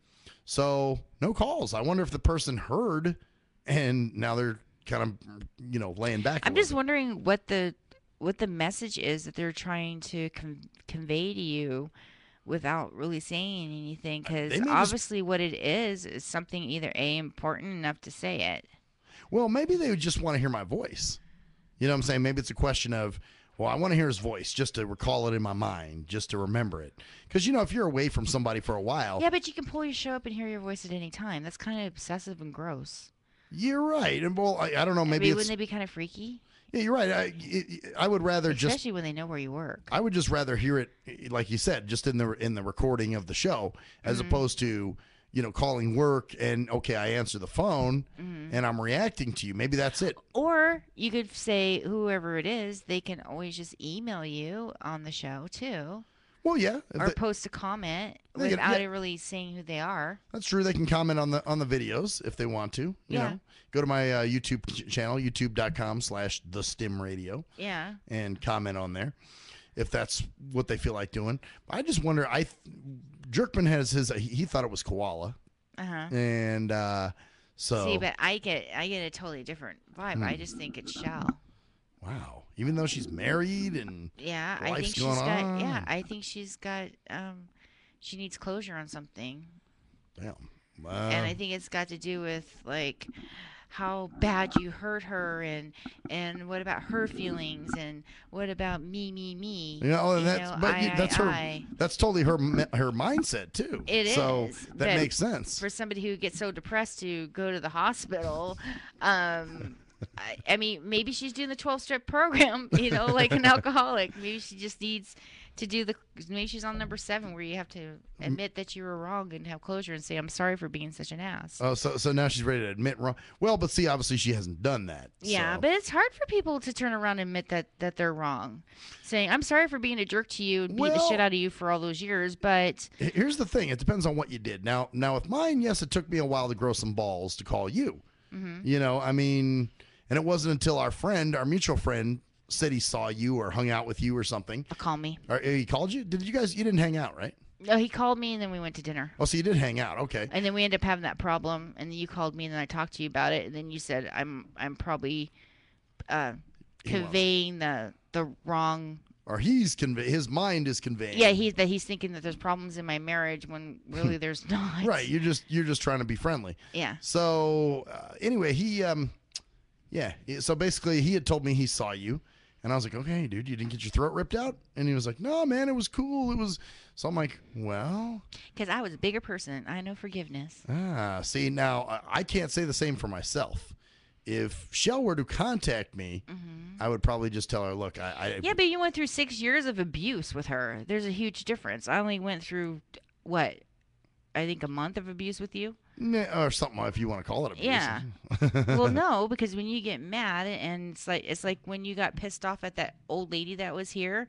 So no calls. I wonder if the person heard and now they're kind of, laying back. I'm just wondering what the message is that they're trying to convey to you without really saying anything. Because obviously what it is something either important enough to say it. Well, maybe they would just want to hear my voice. You know what I'm saying? Maybe it's a question of, well, I want to hear his voice just to recall it in my mind, just to remember it. Because, if you're away from somebody for a while. Yeah, but you can pull your show up and hear your voice at any time. That's kind of obsessive and gross. You're right. And, well, I don't know. Maybe wouldn't it be kind of freaky? Yeah, you're right. I would rather especially when they know where you work. I would just rather hear it, like you said, just in the recording of the show, as opposed to, calling work and, okay, I answer the phone and I'm reacting to you. Maybe that's it. Or you could say, whoever it is, they can always just email you on the show, too. Well, yeah. Or post a comment without it really saying who they are. That's true. They can comment on the videos if they want to. You know, go to my YouTube channel, youtube.com/thestimradio. Yeah. And comment on there if that's what they feel like doing. I just wonder. Jerkman has he thought it was koala. And so. See, but I get a totally different vibe. I just think it's Shell. Wow. Even though she's married and I think she's got. Yeah, I think she's got. She needs closure on something. Damn. And I think it's got to do with like how bad you hurt her, and what about her feelings, and what about me. That's totally her mindset too. It is. So that makes sense for somebody who gets so depressed to go to the hospital. I mean, maybe she's doing the 12-step program, like an alcoholic. Maybe she just needs to do maybe she's on number 7 where you have to admit that you were wrong and have closure and say, I'm sorry for being such an ass. Oh, so now she's ready to admit wrong. Well, but see, obviously she hasn't done that. Yeah, so. but it's hard for people to turn around and admit that they're wrong. Saying, I'm sorry for being a jerk to you and beat the shit out of you for all those years, but... Here's the thing. It depends on what you did. Now with mine, yes, it took me a while to grow some balls to call you. Mm-hmm. I mean, and it wasn't until our mutual friend, said he saw you or hung out with you or something. Call me. Or he called you? You didn't hang out, right? No, he called me and then we went to dinner. Oh, so you did hang out. Okay. And then we ended up having that problem and then you called me and then I talked to you about it and then you said I'm probably conveying the wrong, or his mind is conveying. Yeah, he's thinking that there's problems in my marriage when really there's not. Right, you're just trying to be friendly. Yeah. So anyway, so basically he had told me he saw you. And I was like, okay, dude, you didn't get your throat ripped out? And he was like, no, man, it was cool. So I'm like, well. Because I was a bigger person. I know forgiveness. See, now I can't say the same for myself. If Shell were to contact me, I would probably just tell her, look, Yeah, but you went through 6 years of abuse with her. There's a huge difference. I only went through, I think a month of abuse with you. Or something, if you want to call it abuse. Yeah. Well, no, because when you get mad, and it's like when you got pissed off at that old lady that was here,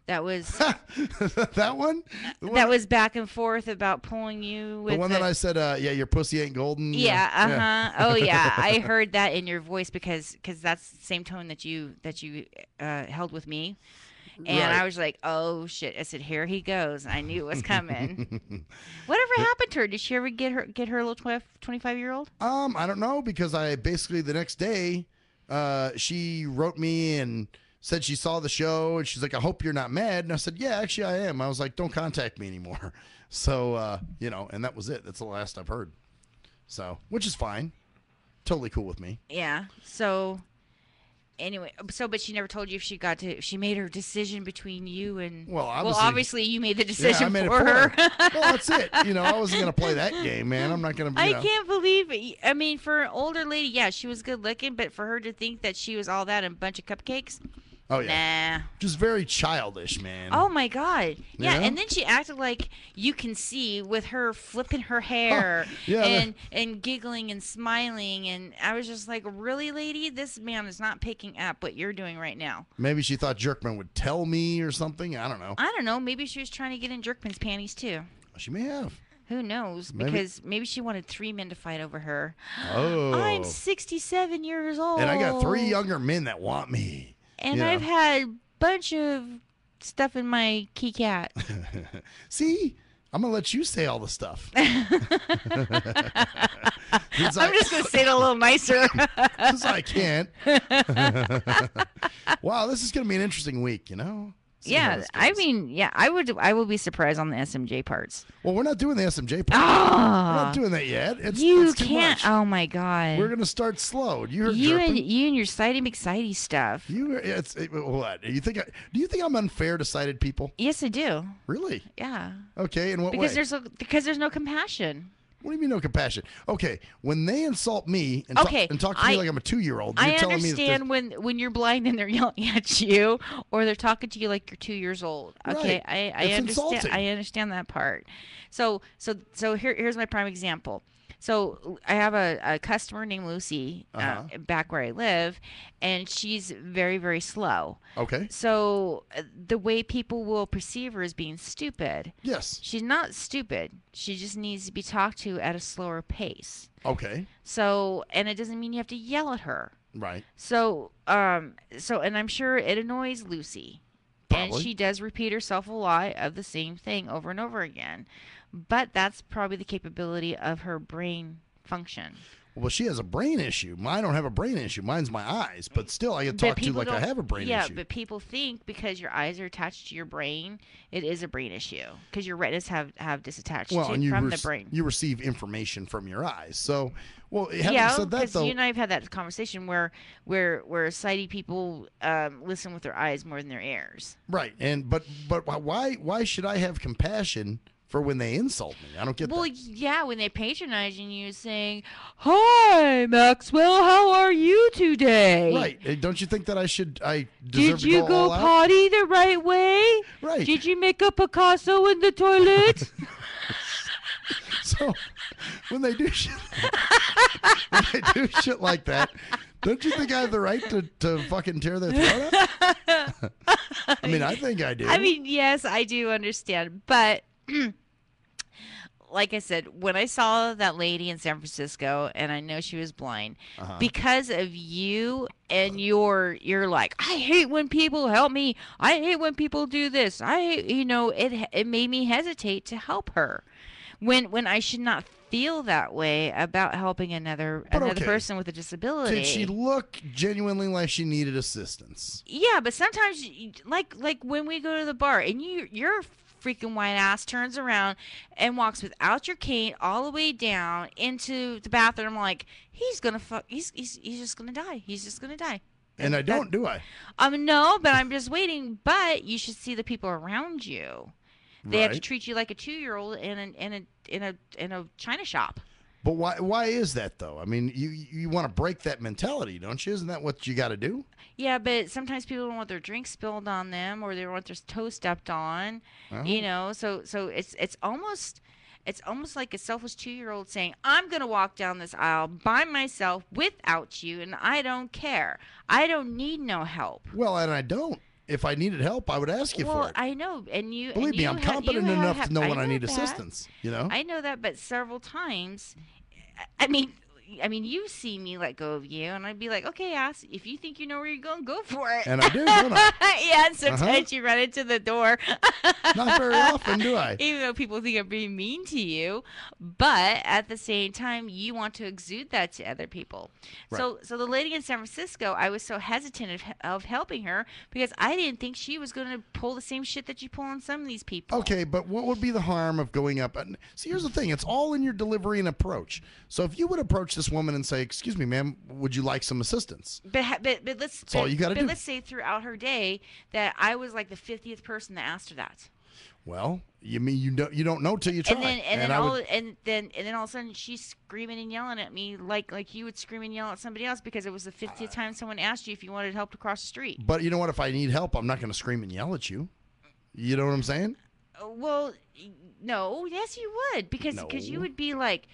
that was that one. That was back and forth about pulling you. With the one that I said, yeah, your pussy ain't golden. Yeah. Oh yeah, I heard that in your voice because that's the same tone that you held with me. And Right. I was like, oh, shit. I said, here he goes. I knew it was coming. Whatever happened to her? Did she ever get her little 25-year-old? I don't know, because I basically the next day, she wrote me and said she saw the show, and she's like, I hope you're not mad. And I said, yeah, actually I am. I was like, don't contact me anymore. So, and that was it. That's the last I've heard. So, which is fine. Totally cool with me. Yeah. So... Anyway, but she never told you if she made her decision between you and. Well, obviously you made the decision I made for it her. Well, that's it. I wasn't gonna play that game, man. I'm not gonna. I can't believe it. I mean, for an older lady, yeah, she was good looking, but for her to think that she was all that and a bunch of cupcakes. Oh yeah. Nah. Just very childish, man. Oh my God. Yeah, Yeah? and then she acted like you can see with her flipping her hair Yeah, and giggling and smiling, and I was just like, really, lady? This man is not picking up what you're doing right now. Maybe she thought Jerkman would tell me or something. I don't know. I don't know. Maybe she was trying to get in Jerkman's panties too. She may have. Who knows? Maybe. Because maybe she wanted 3 men to fight over her. Oh. I'm 67 years old. And I got 3 younger men that want me. And I've had a bunch of stuff in my key cat. See? I'm going to let you say all the stuff. I'm just going to say it a little nicer. Because I can't. Wow, this is going to be an interesting week, See how Yeah, this I goes. mean, yeah, I will be surprised on the SMJ parts. Well, we're not doing the SMJ part. Ah. We're not doing that yet. It's too can't. much. Oh my God. We're gonna start slow. You heard you Jerkman. and your sighty McSighty stuff. What? Do you think I'm unfair to sighted people? Yes, I do. Really? Yeah. Okay. In what Because way? because there's no compassion. What do you mean no compassion? Okay, when they insult me and, and talk to me like I'm a 2-year-old, you're I telling me that understand when you're blind and they're yelling at you, or they're talking to you like you're 2 years old. Okay, Right. I It's understand. insulting. I understand that part. So here's my prime example. So I have a customer named Lucy back where I live, and she's very, very slow. Okay. So the way people will perceive her as being stupid. Yes. She's not stupid. She just needs to be talked to at a slower pace. Okay. So, and it doesn't mean you have to yell at her. Right. So, and I'm sure it annoys Lucy. And Probably. she does repeat herself a lot of the same thing over and over again. But that's probably the capability of her brain function. Well, she has a brain issue. Mine don't have a brain issue. Mine's my eyes, but still, I get talked to like I have a brain issue. Yeah, but people think because your eyes are attached to your brain, it is a brain issue because your retinas have disattached and from the brain. You receive information from your eyes. So, having Yeah, said that, because though, you and I have had that conversation where sighted people listen with their eyes more than their ears. right? But why should I have compassion for when they insult me. I don't get Well, that. yeah, when they patronizing you, saying, "Hi, Maxwell, how are you today?" Right. Don't you think that I deserve Did to you go go all out? potty the right way? Right. Did you make a Picasso in the toilet? So when they do shit, when they do shit like that, don't you think I have the right to fucking tear their throat out? I mean, I think I do. I mean, yes, I do understand, but like I said, when I saw that lady in San Francisco, and I know she was blind, because of you and you're like, I hate when people help me. I hate when people do this. I hate, it made me hesitate to help her, when I should not feel that way about helping another okay. person with a disability. Did she look genuinely like she needed assistance? Yeah, but sometimes, like when we go to the bar and your freaking white ass turns around and walks without your cane all the way down into the bathroom, like he's just gonna die. He's just gonna die. And I don't, do I? No, but I'm just waiting. But you should see the people around you. They have to treat you like a 2-year-old in a china shop. But why is that though? I mean, you want to break that mentality, don't you? Isn't that what you got to do? Yeah, but sometimes people don't want their drink spilled on them, or they don't want their toe stepped on. So it's almost like a selfish 2-year-old saying, "I'm gonna walk down this aisle by myself without you, and I don't care. I don't need no help." Well, and I don't. If I needed help, I would ask you for it. I know, and you believe me, I'm competent enough to know when I need that. assistance. You know, I know that, but several times, I mean, you see me let go of you, and I'd be like, "Okay, ass, if you think you know where you're going, go for it." And I do, don't I? Yeah, and sometimes you run into the door. Not very often, do I? Even though people think I'm being mean to you, but at the same time, you want to exude that to other people. Right. So the lady in San Francisco, I was so hesitant of helping her because I didn't think she was going to pull the same shit that you pull on some of these people. Okay, but what would be the harm of going up? See, here's the thing. It's all in your delivery and approach. So if you would approach this woman and say, "Excuse me, ma'am, would you like some assistance?" But let's. That's all you got to do. But let's say throughout her day that I was like the 50th person that asked her that. Well, you mean you don't know till you try. And then all of a sudden she's screaming and yelling at me like you would scream and yell at somebody else because it was the 50th time someone asked you if you wanted help to cross the street. But you know what? If I need help, I'm not going to scream and yell at you. You know what I'm saying? Well, no, yes you would because you would be like,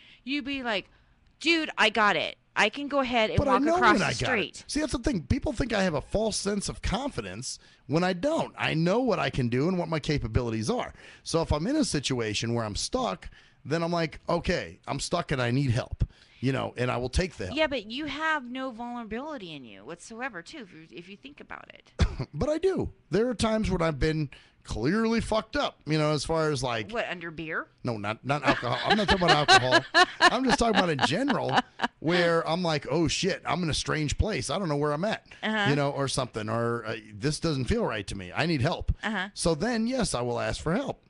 "Dude, I got it. I can go ahead and walk across the street." See, that's the thing. People think I have a false sense of confidence when I don't. I know what I can do and what my capabilities are. So if I'm in a situation where I'm stuck, then I'm like, okay, I'm stuck and I need help, and I will take the help. Yeah, but you have no vulnerability in you whatsoever, too, if you think about it. But I do. There are times when I've been clearly fucked up, as far as like... What, under beer? No, not alcohol. I'm not talking about alcohol. I'm just talking about in general where I'm like, oh, shit, I'm in a strange place. I don't know where I'm at, or something. Or this doesn't feel right to me. I need help. So then, yes, I will ask for help.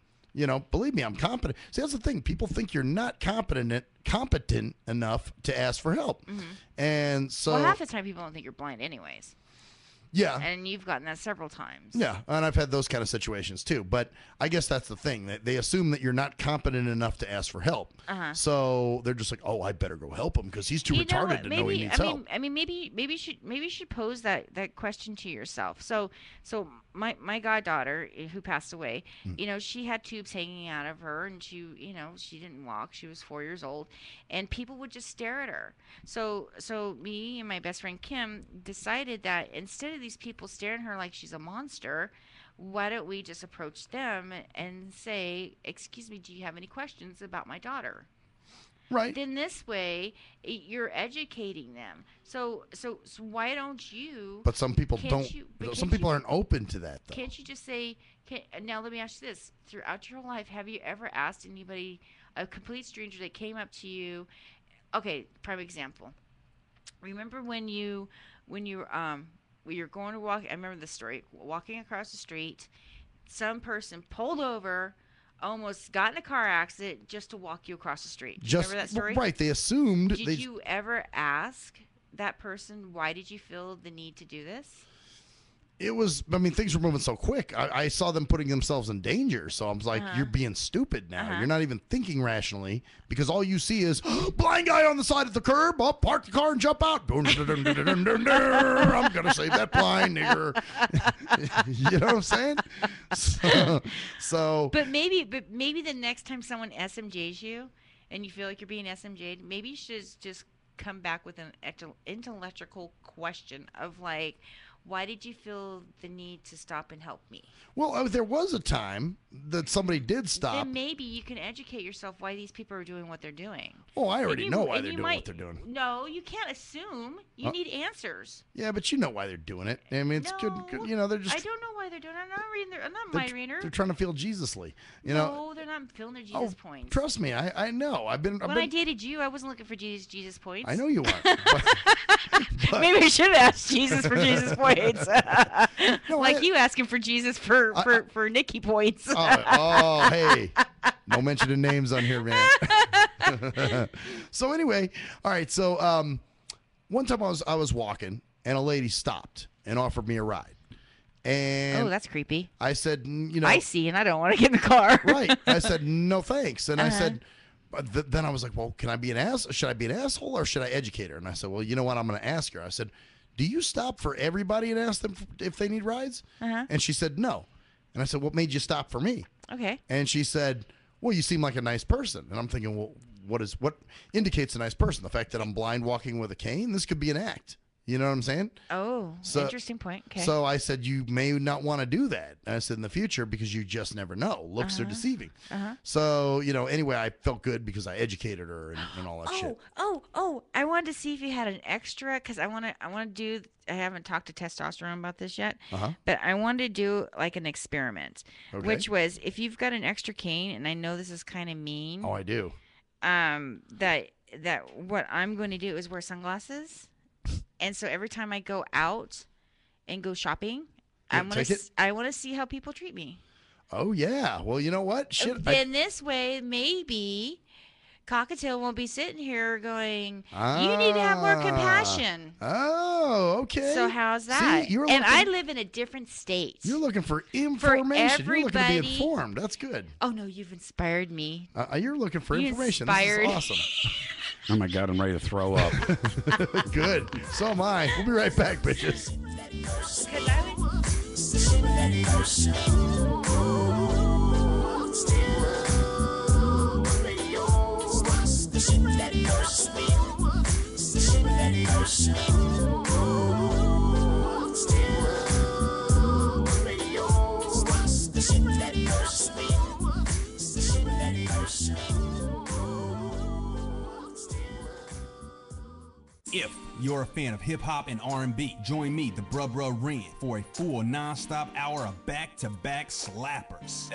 Believe me, I'm competent. See, that's the thing. People think you're not competent enough to ask for help. And so... Well, half the time people don't think you're blind anyways. Yeah. And you've gotten that several times. Yeah, and I've had those kind of situations too. But I guess that's the thing. They assume that you're not competent enough to ask for help. So they're just like, "Oh, I better go help him because he's too retarded to know he needs help." I mean, maybe you should pose that question to yourself. So my goddaughter who passed away, she had tubes hanging out of her, and she didn't walk. She was 4 years old, and people would just stare at her. So me and my best friend Kim decided that instead of these people staring at her like she's a monster, why don't we just approach them and say, "Excuse me, do you have any questions about my daughter?" Right. Then this way, you're educating them. So why don't you? But some people don't. Some people aren't open to that, though. Can't you just say? Now let me ask you this: throughout your whole life, have you ever asked anybody, a complete stranger that came up to you? Okay, prime example. Remember when you're going to walk? I remember the story. Walking across the street, some person pulled over, almost got in a car accident just to walk you across the street. Do you remember that story? Right. They assumed. Did you ever ask that person, why did you feel the need to do this? It was, I mean, things were moving so quick. I saw them putting themselves in danger. So I was like, you're being stupid now. You're not even thinking rationally because all you see is blind guy on the side of the curb. I'll park the car and jump out. I'm going to save that blind nigger. You know what I'm saying? But maybe the next time someone SMJs you and you feel like you're being SMJ'd, maybe you should just come back with an intellectual question of like, why did you feel the need to stop and help me? Well, there was a time that somebody did stop. Then maybe you can educate yourself why these people are doing what they're doing. Oh, I already know why they're doing what they're doing. No, you can't assume. You need answers. Yeah, but you know why they're doing it. I mean, it's good. You know, they're just. I don't know why they're doing it. I'm not mind reader. They're trying to feel Jesusly. No, they're not feeling their Jesus points. Trust me, I know. When I dated you, I wasn't looking for Jesus points. I know you weren't. But maybe I should have asked Jesus for Jesus points. No, you asking for Jesus for Nikki points. Hey. No mentioning names on here, man. So anyway, all right. So one time I was walking and a lady stopped and offered me a ride. And that's creepy. I said, I see, and I don't want to get in the car. Right. I said, no, thanks. And I said, then I was like, well, can I be an ass? Should I be an asshole or should I educate her? And I said, well, you know what? I'm going to ask her. I said, do you stop for everybody and ask them if they need rides? And she said, no. And I said, what made you stop for me? Okay. And she said, well, you seem like a nice person. And I'm thinking, well, what indicates a nice person? The fact that I'm blind walking with a cane? This could be an act. You know what I'm saying? Oh, interesting point. Okay. So I said, you may not want to do that. And I said, in the future, because you just never know. Looks are deceiving. So, anyway, I felt good because I educated her and all that shit. Oh, I wanted to see if you had an extra, because I haven't talked to testosterone about this yet, but I wanted to do like an experiment, which was if you've got an extra cane, and I know this is kind of mean. Oh, I do. That what I'm going to do is wear sunglasses. And so every time I go out and go shopping, I want to see how people treat me. Oh, yeah. Well, you know what? Then this way, maybe Cockatiel won't be sitting here going, you need to have more compassion. Oh, okay. So how's that? See, I live in a different state. You're looking for information. You're looking to be informed. That's good. Oh, no, you've inspired me. You're looking for information. This is awesome. Oh, my God, I'm ready to throw up. Good. So am I. We'll be right back, bitches. If you're a fan of hip-hop and R&B, join me, the Bruh Ren, for a full non-stop hour of back-to-back slappers.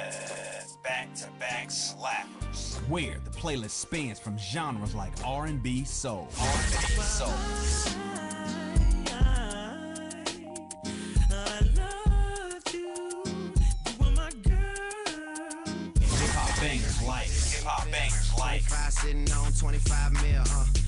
Back-to-back slappers. Where the playlist spans from genres like R&B, soul. Hip-hop bangers like 25 sitting on 25 mil,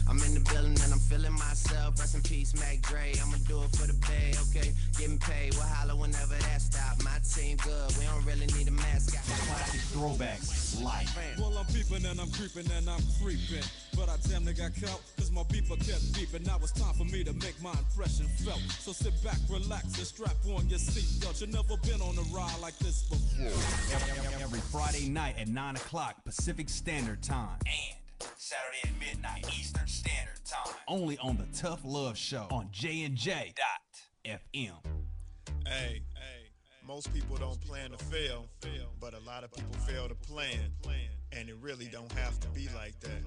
I'm in the building and I'm feeling myself. Rest in peace, Mac Dre. I'ma do it for the bay, okay? Getting paid, we'll holler whenever that stop. My team good, we don't really need a mascot. Classic throwbacks like. Well, I'm peeping and I'm creeping and I'm creeping. But I damn near got caught, cause my beeper kept beeping. Now it's time for me to make my impression felt. So sit back, relax, and strap on your seatbelt. You've never been on a ride like this before. Every Friday night at 9 o'clock Pacific Standard Time. And Saturday at midnight Eastern Standard Time. Only on the Tough Love Show on JNJ.FM. Hey, most people don't plan to fail, but a lot of people fail to plan, and it really don't have to be like that.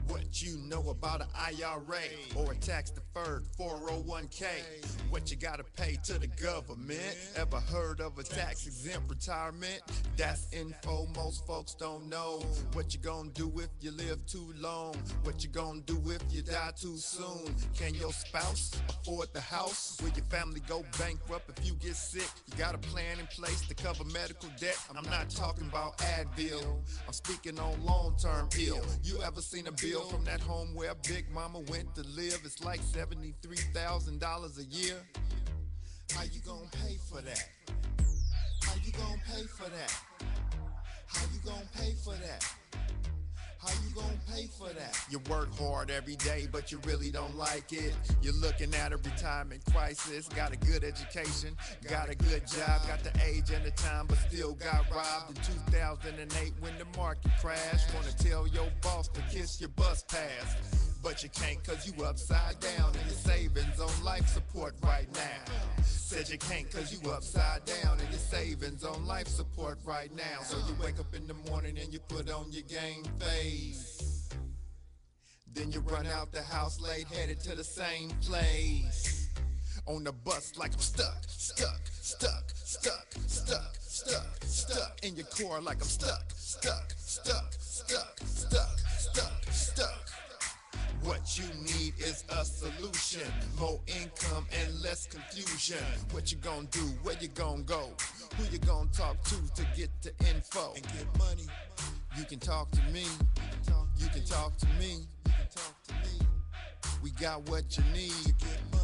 What you know about an IRA or a tax-deferred 401k? What you gotta pay to the government? Ever heard of a tax-exempt retirement? That's info most folks don't know. What you gonna do if you live too long? What you gonna do if you die too soon? Can your spouse afford the house? Will your family go bankrupt if you get sick? You got a plan in place to cover medical debt? I'm not talking about Advil. I'm speaking on long-term ill. You ever seen a bill from that home where Big Mama went to live? It's like $73,000 a year. How you gonna pay for that? How you gonna pay for that? How you gonna pay for that? How you gonna pay for that? You work hard every day, but you really don't like it. You're looking at a retirement crisis. Got a good education, got a good job, got the age and the time, but still got robbed in 2008 when the market crashed. Wanna tell your boss to kiss your bus pass, but you can't cause you upside down and your savings on life support right now. Said you can't cause you upside down and your savings on life support right now. So you wake up in the morning and you put on your game face. Then you run out the house late, headed to the same place. On the bus like I'm stuck. In your car like I'm stuck. What you need is a solution, more income and less confusion. What you gonna do, where you gonna go, who you gonna talk to get the info and get money. You can talk to me, you can talk to me, we got what you need,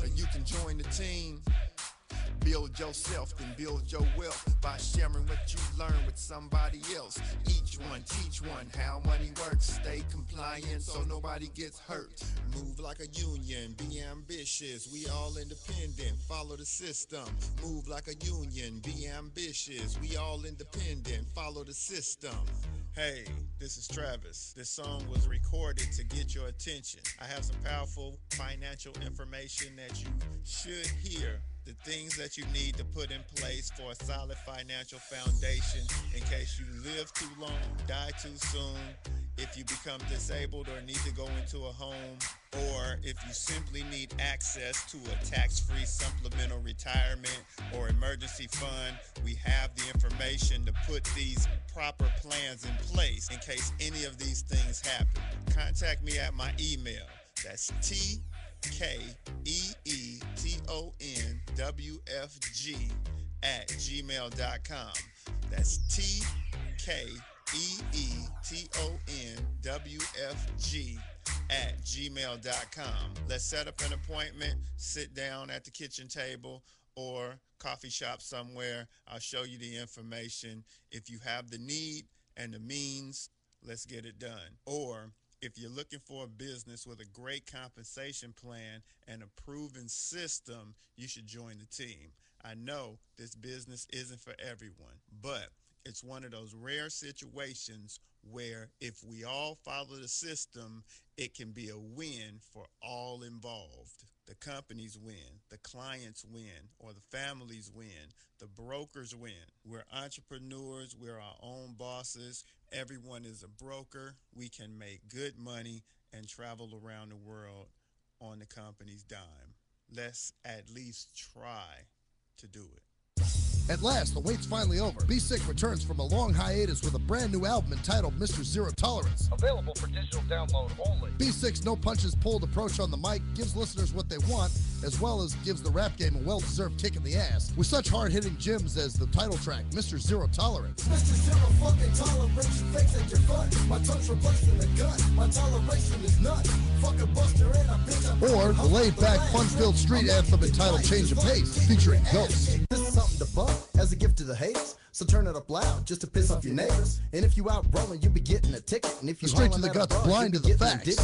or you can join the team. Build yourself, then build your wealth by sharing what you learn with somebody else. Each one, teach one how money works. Stay compliant so nobody gets hurt. Move like a union, be ambitious. We all independent, follow the system. Move like a union, be ambitious. We all independent, follow the system. Hey, this is Travis. This song was recorded to get your attention. I have some powerful financial information that you should hear. The things that you need to put in place for a solid financial foundation in case you live too long, die too soon, if you become disabled or need to go into a home, or if you simply need access to a tax-free supplemental retirement or emergency fund, we have the information to put these proper plans in place in case any of these things happen. Contact me at my email. That's TKEETONWFG@gmail.com. That's TKEETONWFG@gmail.com. Let's set up an appointment, sit down at the kitchen table or coffee shop somewhere. I'll show you the information. If you have the need and the means, let's get it done. Or if you're looking for a business with a great compensation plan and a proven system, you should join the team. I know this business isn't for everyone, but it's one of those rare situations where if we all follow the system, it can be a win for all involved. The companies win, the clients win, or the families win, the brokers win. We're entrepreneurs, we're our own bosses. Everyone is a broker. We can make good money and travel around the world on the company's dime. Let's at least try to do it. At last, the wait's finally over. Be Sick returns from a long hiatus with a brand new album entitled Mr. Zero Tolerance. Available for digital download only. Be Sick's no punches pulled approach on the mic gives listeners what they want, as well as gives the rap game a well-deserved kick in the ass. With such hard-hitting gems as the title track, Mr. Zero Tolerance. Mr. Zero fucking tolerance, you fakes at your fun. My tongue's replacing the gun. My toleration is none. Fuck a buster and a bitch. Or the laid-back, fun-filled street anthem entitled Change of Pace, featuring Ghost. This is something to bump as a gift to the haters. So turn it up loud just to piss off your neighbors. And if you out rolling, you'll be getting a ticket. And if you Straight to the guts, blind to the facts.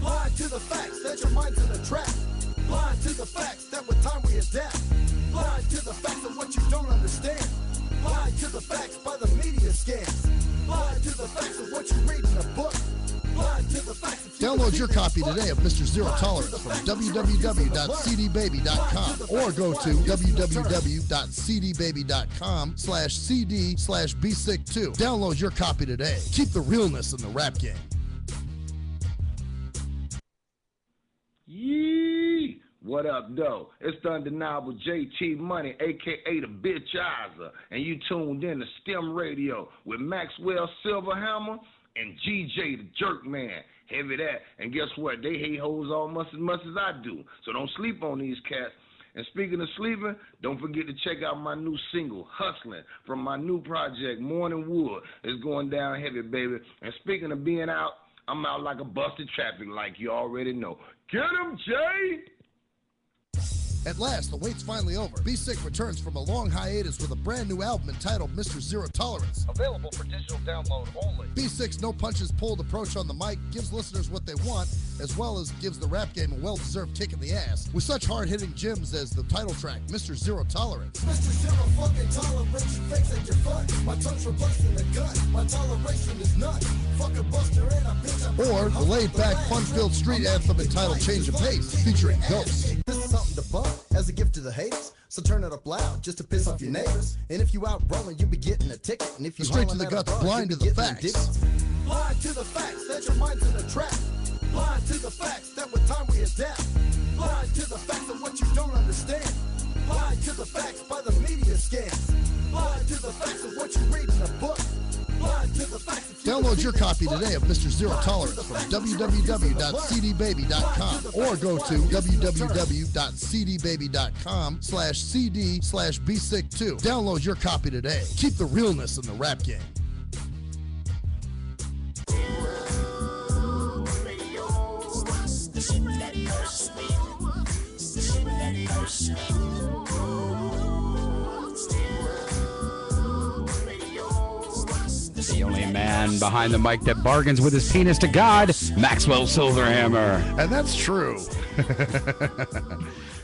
Blind to the facts that your mind's in a trap. Blind to the facts that with time we adapt. Blind to the facts of what you don't understand. Blind to the facts by the media scans. Blind to the facts of what you read in a book. Blind to the facts. Download your copy today of Mr. Zero Tolerance from www.cdbaby.com or go to www.cdbaby.com/cd/bsick2. Download your copy today. Keep the realness in the rap game. Yee! What up, though? It's the undeniable JT Money, a.k.a. the Bitchizer, and you tuned in to STIM Radio with Maxwell Silverhammer and GJ the Jerkman. Heavy that. And guess what? They hate hoes almost as much as I do. So don't sleep on these cats. And speaking of sleeping, don't forget to check out my new single, Hustling, from my new project, Morning Wood. It's going down heavy, baby. And speaking of being out, I'm out like a busted traffic, like you already know. Get him, Jay! At last, the wait's finally over. Be Sick returns from a long hiatus with a brand new album entitled Mr. Zero Tolerance. Available for digital download only. Be Sick's no punches pulled approach on the mic gives listeners what they want, as well as gives the rap game a well-deserved kick in the ass, with such hard-hitting gems as the title track, Mr. Zero Tolerance. Mr. Zero fucking tolerance, you fakes at your fun. My tongue's replacing the gun. My toleration is none. Fuck a buster and a bitch. Or the laid-back, fun-filled street anthem entitled Change of Pace, featuring Ghost. This is something to bump as a gift to the haters. So turn it up loud just to piss off your neighbors. And if you out rolling, you be getting a ticket. And if you Straight to hollering the at a guts, broad, blind you to be the getting facts. digits. Blind to the facts that your mind's in a trap. Blind to the facts that with time we adapt. Blind to the facts of what you don't understand. Blind to the facts by the media scams. Blind to the facts of what you read in a book. Blind to the facts of Download your copy today of Mr. Zero Tolerance from www.cdbaby.com or go to www.cdbaby.com/cd/bsick2. Download your copy today. Keep the realness in the rap game. The only man behind the mic that bargains with his penis to God, Maxwell Silverhammer. And that's true.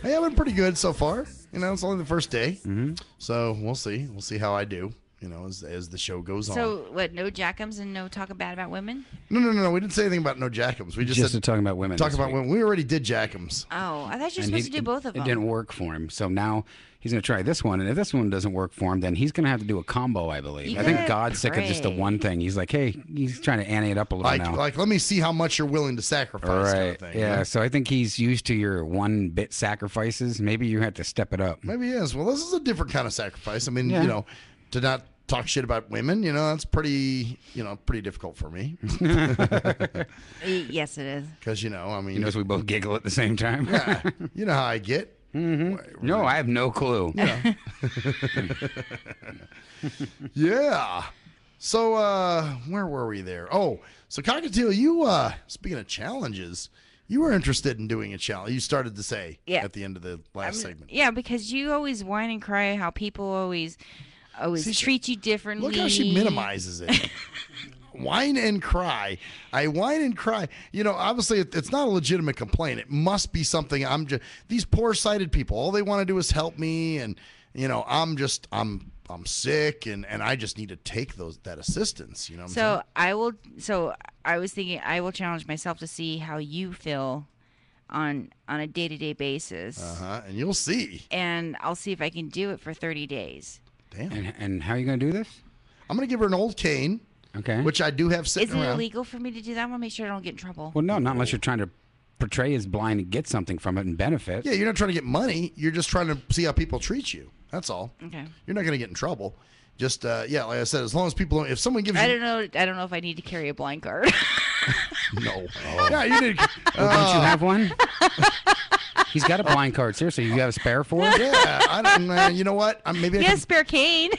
Hey, I've been pretty good so far. You know, it's only the first day. Mm-hmm. So we'll see. We'll see how I do, you know, as the show goes on. So, what, no jackums and no talking bad about women? No. We didn't say anything about no jackums. We just said talking about women. Talking about women. We already did jackums. Oh, I thought you were And supposed to do both of them. It didn't work for him. So now he's going to try this one. And if this one doesn't work for him, then he's going to have to do a combo, I believe. You I think gotta God's sick of just the pray. one thing. He's like, hey, he's trying to ante it up a little now. Like, let me see how much you're willing to sacrifice. Right. Kind of thing, yeah. you know? So I think he's used to your one-bit sacrifices. Maybe you have to step it up. Maybe he is. Well, this is a different kind of sacrifice. I mean, Yeah. you know, to not talk shit about women, you know, that's pretty difficult for me. Yes, it is. Because, you know, I mean. You notice we both giggle at the same time? Yeah. You know how I get. Mm-hmm. No, I have no clue. Yeah. Yeah. So, where were we there? Oh, so Cockatiel, you, speaking of challenges, you were interested in doing a challenge. You started to say at the end of the last segment. Yeah, because you always whine and cry how people always treat you differently. Look how she minimizes it. Whine and cry. I whine and cry. You know, obviously, it's not a legitimate complaint. It must be something. These poor sighted people. All they want to do is help me, and you know, I'm sick, and I just need to take that assistance. You know. What I'm saying? I was thinking I will challenge myself to see how you feel on a day-to-day basis. And you'll see. And I'll see if I can do it for 30 days. Damn. And how are you going to do this? I'm going to give her an old cane. Okay. Which I do have sitting Is it around. illegal for me to do that? I want to make sure I don't get in trouble. Well, no, not unless you're trying to portray as blind and get something from it and benefit. Yeah, you're not trying to get money. You're just trying to see how people treat you. That's all. Okay. You're not going to get in trouble. Just like I said, as long as people don't. If someone gives you, I don't know if I need to carry a blind card. No. Yeah, you did. Don't you have one? He's got a blind card. Seriously, you have a spare for it? Yeah, I don't. You know what? Maybe I He can has a spare cane.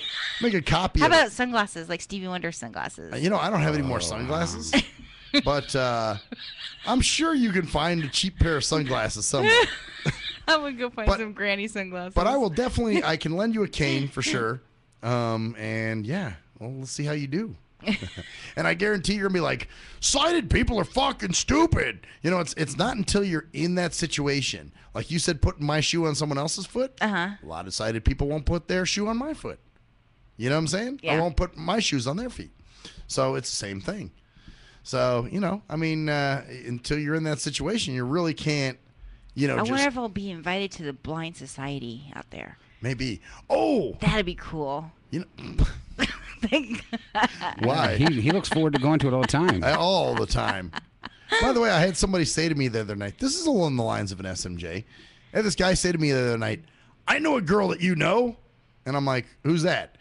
make a copy. How of about sunglasses, like Stevie Wonder sunglasses? You know, I don't have any more sunglasses, but I'm sure you can find a cheap pair of sunglasses somewhere. I'm gonna go find some granny sunglasses. But I will definitely. I can lend you a cane for sure. And yeah, well, let's see how you do. And I guarantee you're gonna be like, sighted people are fucking stupid. You know, it's not until you're in that situation. Like you said, putting my shoe on someone else's foot. A lot of sighted people won't put their shoe on my foot. You know what I'm saying? Yeah. I won't put my shoes on their feet. So it's the same thing. So, you know, I mean, until you're in that situation, you really can't, you know, I just wonder if I'll be invited to the blind society out there. maybe. Oh, That'd be cool. you know. Why? He looks forward to going to it all the time. All the time. By the way, I had somebody say to me the other night, this is along the lines of an SMJ. I had this guy say to me the other night, I know a girl that you know. And I'm like, who's that?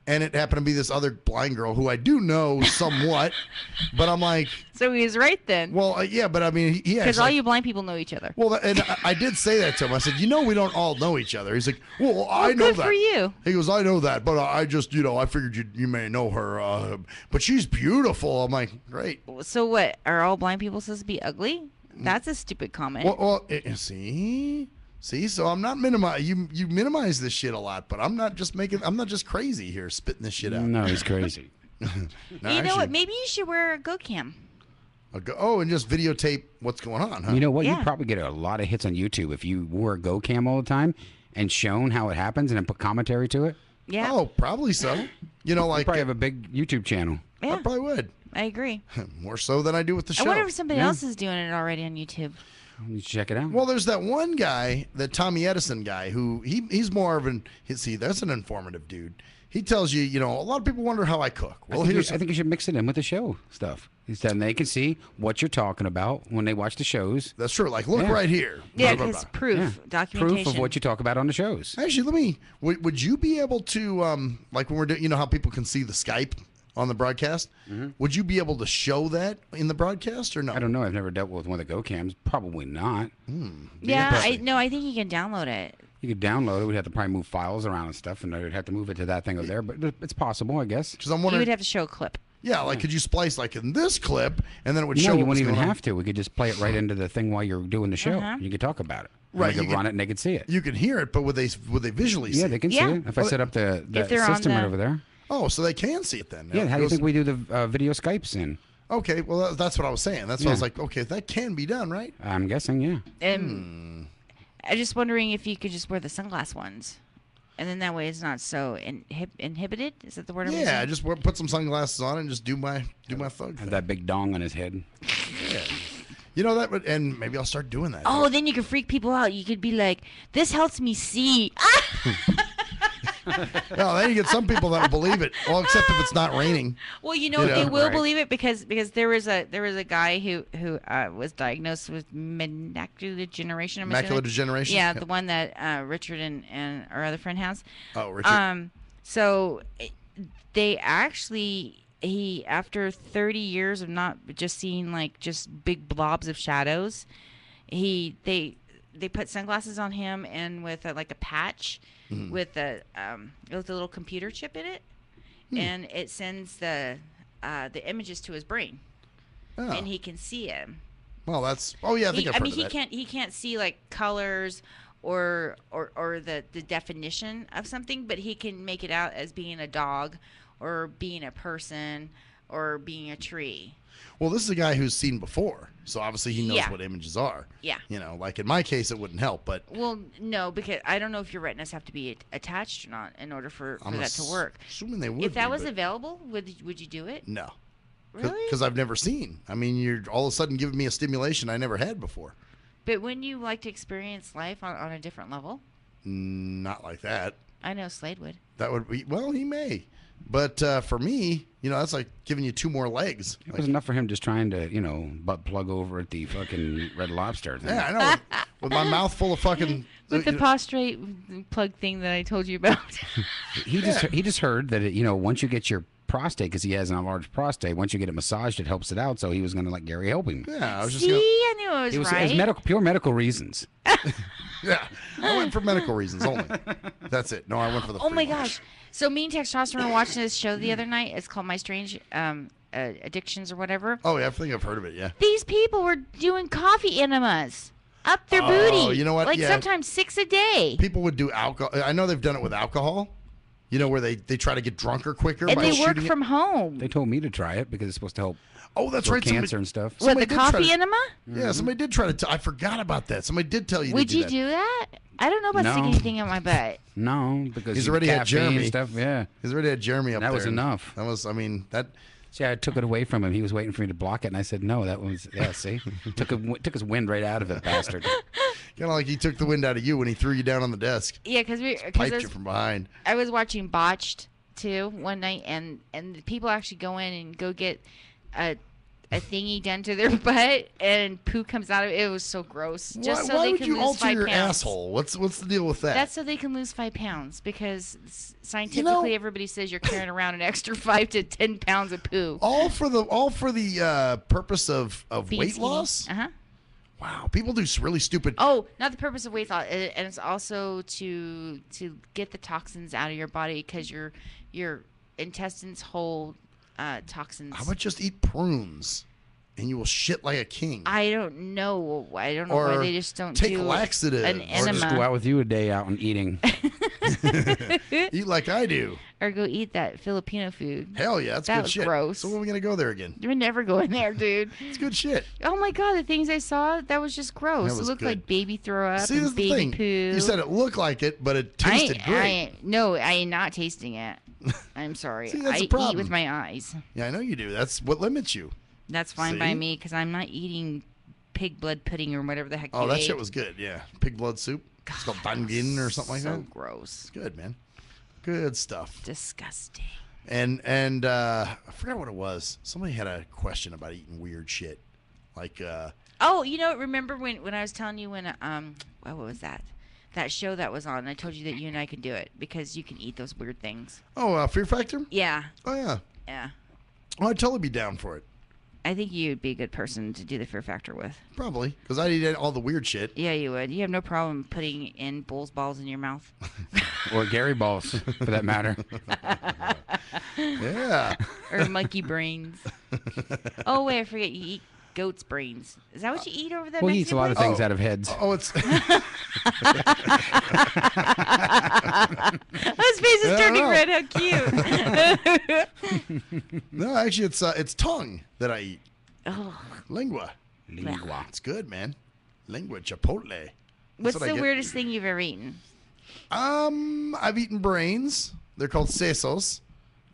And it happened to be this other blind girl who I do know somewhat. But I'm like. So he was right then. Well, yeah, but I mean, he Because all you blind people know each other. Well, and I did say that to him. I said, you know, we don't all know each other. He's like, well, I know good that. for you. He goes, I know that, but I just, you know, I figured you may know her. But she's beautiful. I'm like, great. So what? Are all blind people supposed to be ugly? That's a stupid comment. Well, see? See, so I'm not minimize. You minimize this shit a lot, but I'm not just crazy here spitting this shit out. No, he's crazy. No, You know actually, what? Maybe you should wear a go cam. and just videotape what's going on, huh? You know what? Yeah. You'd probably get a lot of hits on YouTube if you wore a go cam all the time and shown how it happens and then put commentary to it. Yeah. Oh, probably so. You know, You like probably have a big YouTube channel. Yeah. I probably would. I agree. More so than I do with the show. I wonder if somebody Yeah. else is doing it already on YouTube. You should check it out. Well, there's that one guy, that Tommy Edison guy, who he's more of an. See, that's an informative dude. He tells you, a lot of people wonder how I cook. Well, I think you should mix it in with the show stuff. Then they can see what you're talking about when they watch the shows. That's true. Like, look right here. Yeah, Blah, blah, because blah. proof, documentation. Proof of what you talk about on the shows. Actually, would you be able to, like when we're doing, how people can see the Skype on the broadcast? Would you be able to show that in the broadcast or no? I don't know. I've never dealt with one of the go cams. Probably not. Yeah, I think you can download it. You could download it. We'd have to probably move files around and stuff, and I'd have to move it to that thing over there. But it's possible, I guess. Because I'm You wondering. would have to show a clip. Yeah, like could you splice like in this clip, and then it would show. No, you what was wouldn't even going on? have to. We could just play it right into the thing while you're doing the show. Uh-huh. You could talk about it. And Right, They you could run it and they could see it. You can hear it, but would they visually see? Yeah, it? they can see it. If I set up the they're on system right the- over there. Oh, so they can see it then. Yeah, how do you It goes- think we do the video Skypes in? Okay, well that's what I was saying. That's what I was Yeah. like. Okay, that can be done, right? I'm guessing, yeah. I'm just wondering if you could just wear the sunglass ones. And then that way it's not so inhibited. Is that the word I'm using? Yeah, just put some sunglasses on and just do my thug Have thing. that big dong on his head. Yeah. You know that, and maybe I'll start doing that. Oh, then you could freak people out. You could be like, "This helps me see." No, then you get some people that will believe it. Well, except if it's not raining. Well, they will believe it because there was a guy who was diagnosed with macular degeneration. Macular degeneration? Yeah, Yep. the one that Richard and our other friend has. Oh, Richard. So they actually after 30 years of not just seeing like just big blobs of shadows, they put sunglasses on him and with like a patch. With a little computer chip in it, and it sends the images to his brain, and he can see them. Well, that's. Oh yeah, I think I've heard of that. He can't see like colors or the definition of something, but he can make it out as being a dog, or being a person, or being a tree. Well, this is a guy who's seen before, so obviously he knows Yeah. what images are. Yeah. Like in my case, it wouldn't help, but Well, no, because I don't know if your retinas have to be attached or not in order for that to work. Assuming they would. If that be, was but available, would you do it? no, Really? because I've never seen. I mean, you're all of a sudden giving me a stimulation I never had before. But wouldn't you like to experience life on a different level? Not like that. I know Slade would. That would be well. He may, but for me, that's like giving you two more legs. It was enough for him just trying to, butt plug over at the fucking Red Lobster thing. Yeah, I know. With my mouth full of fucking. With the prostrate plug thing that I told you about. He just heard that once you get your prostate, because he has an enlarged prostate, once you get it massaged, it helps it out. So he was going to let Gary help him. Yeah, I was just. See, I knew I was right. It was pure medical reasons. Yeah, I went for medical reasons only. That's it. No, I went for the. Oh my free one. gosh! So me and Testosterone were watching this show the other night. It's called My Strange Addictions or whatever. Oh yeah, I think I've heard of it. Yeah. These people were doing coffee enemas up their Oh, booty. you know what? Like Yeah. sometimes 6 a day. People would do alcohol. I know they've done it with alcohol. Where they try to get drunker quicker. And by they work shooting it. from home. They told me to try it because it's supposed to help. Oh, that's with right. Cancer and stuff. What, the somebody did try coffee to- enema? Yeah, somebody did try to. I forgot about that. Somebody did tell you. Would to you that. do that? I don't know about No. sticking anything in my butt. No, because He's you already had caffeine and Jeremy. stuff. Yeah, He's already had Jeremy up that there. was enough. That was. I mean that. See, I took it away from him. He was waiting for me to block it, and I said, "No, that was See, took his wind right out of it, bastard." Kind of like he took the wind out of you when he threw you down on the desk. Yeah, because Piped you from behind. I was watching Botched too one night, and the people actually go in and go get a thingy done to their butt, and poo comes out of it. It was so gross. Just so why they would can you lose alter 5 your pounds. asshole? What's the deal with that? That's so they can lose 5 pounds because scientifically everybody says you're carrying around an extra 5 to 10 pounds of poo. all for the purpose of Being weight skinny. loss. Uh-huh. Wow, people do really stupid. Oh, not the purpose of weight loss, and it's also to get the toxins out of your body because your intestines hold toxins. How about just eat prunes? and you will shit like a king. I don't know. I don't know Or why they just don't take do laxative. an Or enema. Or just go out with you a day out and eating. Eat like I do. Or go eat that Filipino food. Hell yeah, that's that good was shit. gross. So when are we gonna go there again? We're never going there, dude. It's good shit. Oh my god, the things I saw, that was just gross. That was It looked good. like baby throw up See, and that's the baby thing. poo. You said it looked like it, but it tasted great. No, I am not tasting it. I'm sorry. See, that's I the problem. eat with my eyes. Yeah, I know you do. That's what limits you. That's fine by See? me because I'm not eating pig blood pudding or whatever the heck Oh, you that ate. shit was good. Yeah, pig blood soup. It's called bangin or something like so that. gross. It's good, man. Good stuff. Disgusting. And I forgot what it was. Somebody had a question about eating weird shit, like Oh, remember when I was telling you when what was that? That show that was on. I told you that you and I could do it because you can eat those weird things. Fear Factor. Yeah. Oh yeah. Yeah. Oh, I'd totally be down for it. I think you'd be a good person to do the Fear Factor with. Probably, because I'd eat all the weird shit. Yeah, you would. You have no problem putting in bull's balls in your mouth. Or Gary balls, for that matter. Yeah. Or monkey brains. Oh, wait, I forget. You eat goat's brains. Is that what you eat over there? Well, he eats a lot of things out of heads. Oh, it's. His face is turning red. How cute. No, actually, it's tongue that I eat. Oh. Lingua. Lingua. It's good, man. Lingua chipotle. That's What's what I the get. weirdest thing you've ever eaten? I've eaten brains. They're called sesos.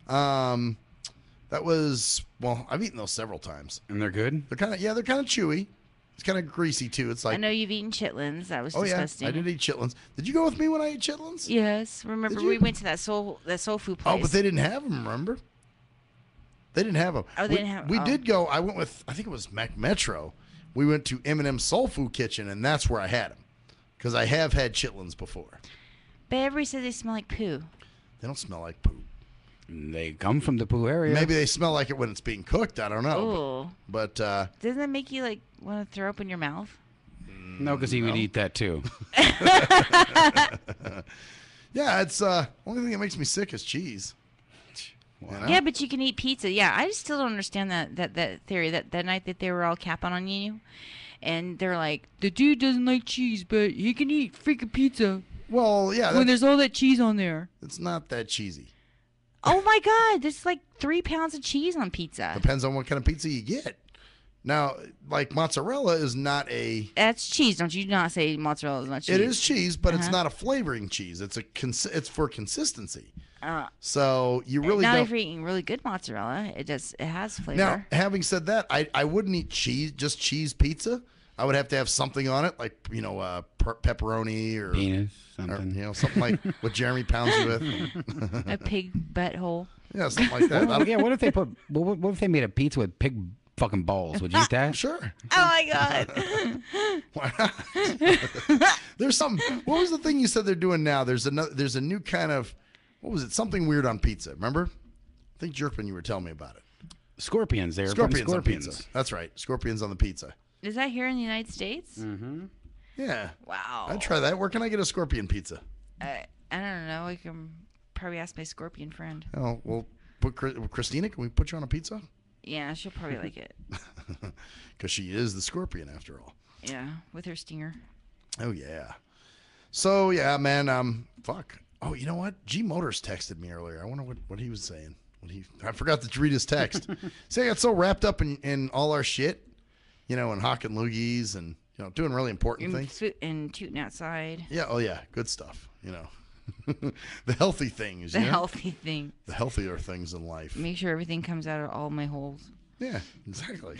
That was I've eaten those several times. And they're good? They're kind of chewy. It's kind of greasy too. It's like I know you've eaten chitlins. That was oh disgusting. yeah, I did eat chitlins. Did you go with me when I ate chitlins? Yes. Remember Did you? we went to that soul food place. Oh, but they didn't have them. Remember? They didn't have them. Oh, they didn't have. We oh. did go. I went with. I think it was Mac Metro. We went to M&M Soul Food Kitchen, and that's where I had them. Because I have had chitlins before. But everybody says they smell like poo. They don't smell like poop. They come from the poo area. Maybe they smell like it when it's being cooked. I don't know. Ooh. But Doesn't that make you like want to throw up in your mouth? No, because he would eat that too. yeah, it's only thing that makes me sick is cheese. Wow. You know? Yeah, but you can eat pizza. Yeah, I just still don't understand that theory. That night that they were all capping on you, and they're like, the dude doesn't like cheese, but he can eat freaking pizza. Well, yeah. When there's all that cheese on there. It's not that cheesy. Oh my God, there's like 3 pounds of cheese on pizza. Depends on what kind of pizza you get. Now, like mozzarella is not a. That's cheese. Don't you not say mozzarella is not cheese? It is cheese, but it's Uh-huh. not a flavoring cheese. It's it's for consistency. So you really not don't. if you're eating really good mozzarella. It has flavor. Now, having said that, I wouldn't eat just cheese pizza. I would have to have something on it, like pepperoni or penis, something. Or, something like what Jeremy pounds you with. A pig butthole. Yeah, something like that. Well, yeah, what if they what if they made a pizza with pig fucking balls? Would you eat that? Sure. Oh my God. Why not? There's some. What was the thing you said they're doing now? There's a new kind of. What was it? Something weird on pizza. Remember? I think Jerkman, you were telling me about it. Scorpions. They're Scorpions on scorpions. pizza. That's right. Scorpions on the pizza. Is that here in the United States? Mm-hmm. Yeah. Wow. I'd try that. Where can I get a scorpion pizza? I don't know. I can probably ask my scorpion friend. Oh, well, Christina, can we put you on a pizza? Yeah, she'll probably like it. Because she is the scorpion, after all. Yeah, with her stinger. Oh, yeah. So, yeah, man, fuck. Oh, you know what? G Motors texted me earlier. I wonder what he was saying. I forgot to read his text. See, I got so wrapped up in all our shit, and hawking loogies and, doing really important things. And tooting outside. Yeah, oh, yeah, good stuff, The healthy things. The healthy things. The healthier things in life. Make sure everything comes out of all my holes. Yeah, exactly.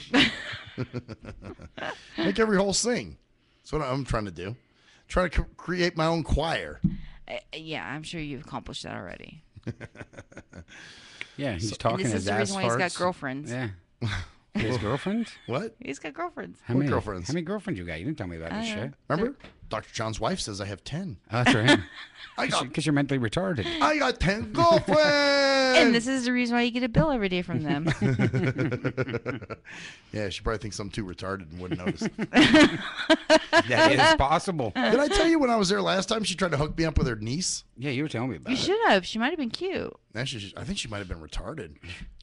Make every hole sing. That's what I'm trying to do. Try to create my own choir. Yeah, I'm sure you've accomplished that already. Yeah, he's talking and this his is the ass reason why he's got farts. girlfriends. Yeah. His girlfriends? What? He's got girlfriends. How What many girlfriends? How many girlfriends you got? You didn't tell me about this shit. Remember? Dr. John's wife says I have 10. Oh, that's right. I got Because you're mentally retarded. I got 10 girlfriends. And this is the reason why you get a bill every day from them. Yeah, she probably thinks I'm too retarded and wouldn't notice. That is possible. Did I tell you when I was there last time she tried to hook me up with her niece? Yeah, you were telling me about You it. should have. She might have been cute. Actually, I think she might have been retarded.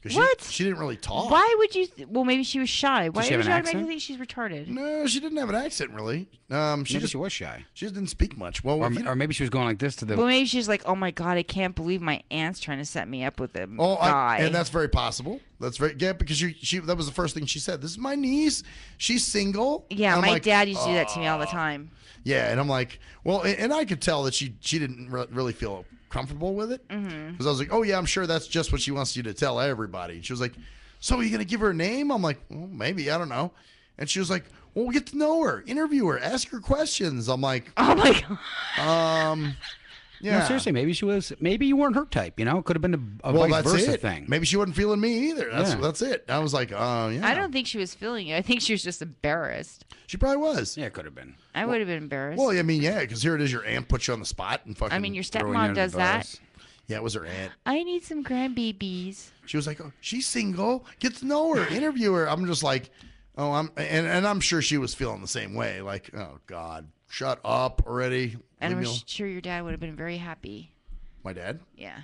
'Cause What? She didn't really talk. Why would you? Well, maybe she was shy. Why she have would an you accent? automatically think she's retarded? No, she didn't have an accent really. She was shy. She just didn't speak much. Well, or maybe she was going like this to the. Well, maybe she's like, "Oh my god, I can't believe my aunt's trying to set me up with a Oh, guy." and that's very possible. That's very because she that was the first thing she said. This is my niece. She's single. Yeah, And I'm my like, dad used to do that to me all the time. Yeah, and I'm like, well, and I could tell that she didn't really feel comfortable with it because I was like, oh yeah, I'm sure that's just what she wants you to tell everybody. And she was like, so are you gonna give her a name? I'm like, well, maybe, I don't know. And she was like, well, get to know her, interview her, ask her questions. I'm like, oh my god. Yeah. No, seriously, maybe you weren't her type. You know, it could have been a well, vice that's versa it. thing. Maybe she wasn't feeling me either. That's it. I was like, yeah. I don't think she was feeling it. I think she was just embarrassed. She probably was. Yeah, it could have been. I would have been embarrassed. Well, I mean, yeah, because here it is, your aunt puts you on the spot and fucking. I mean, your stepmom does that. Yeah, it was her aunt. I need some grandbabies. She was like, oh, she's single. Get to know her, interview her. I'm just like, oh, and I'm sure she was feeling the same way. Like, oh God, shut up already. And I'm Leave me sure your dad would have been very happy. My dad? Yeah.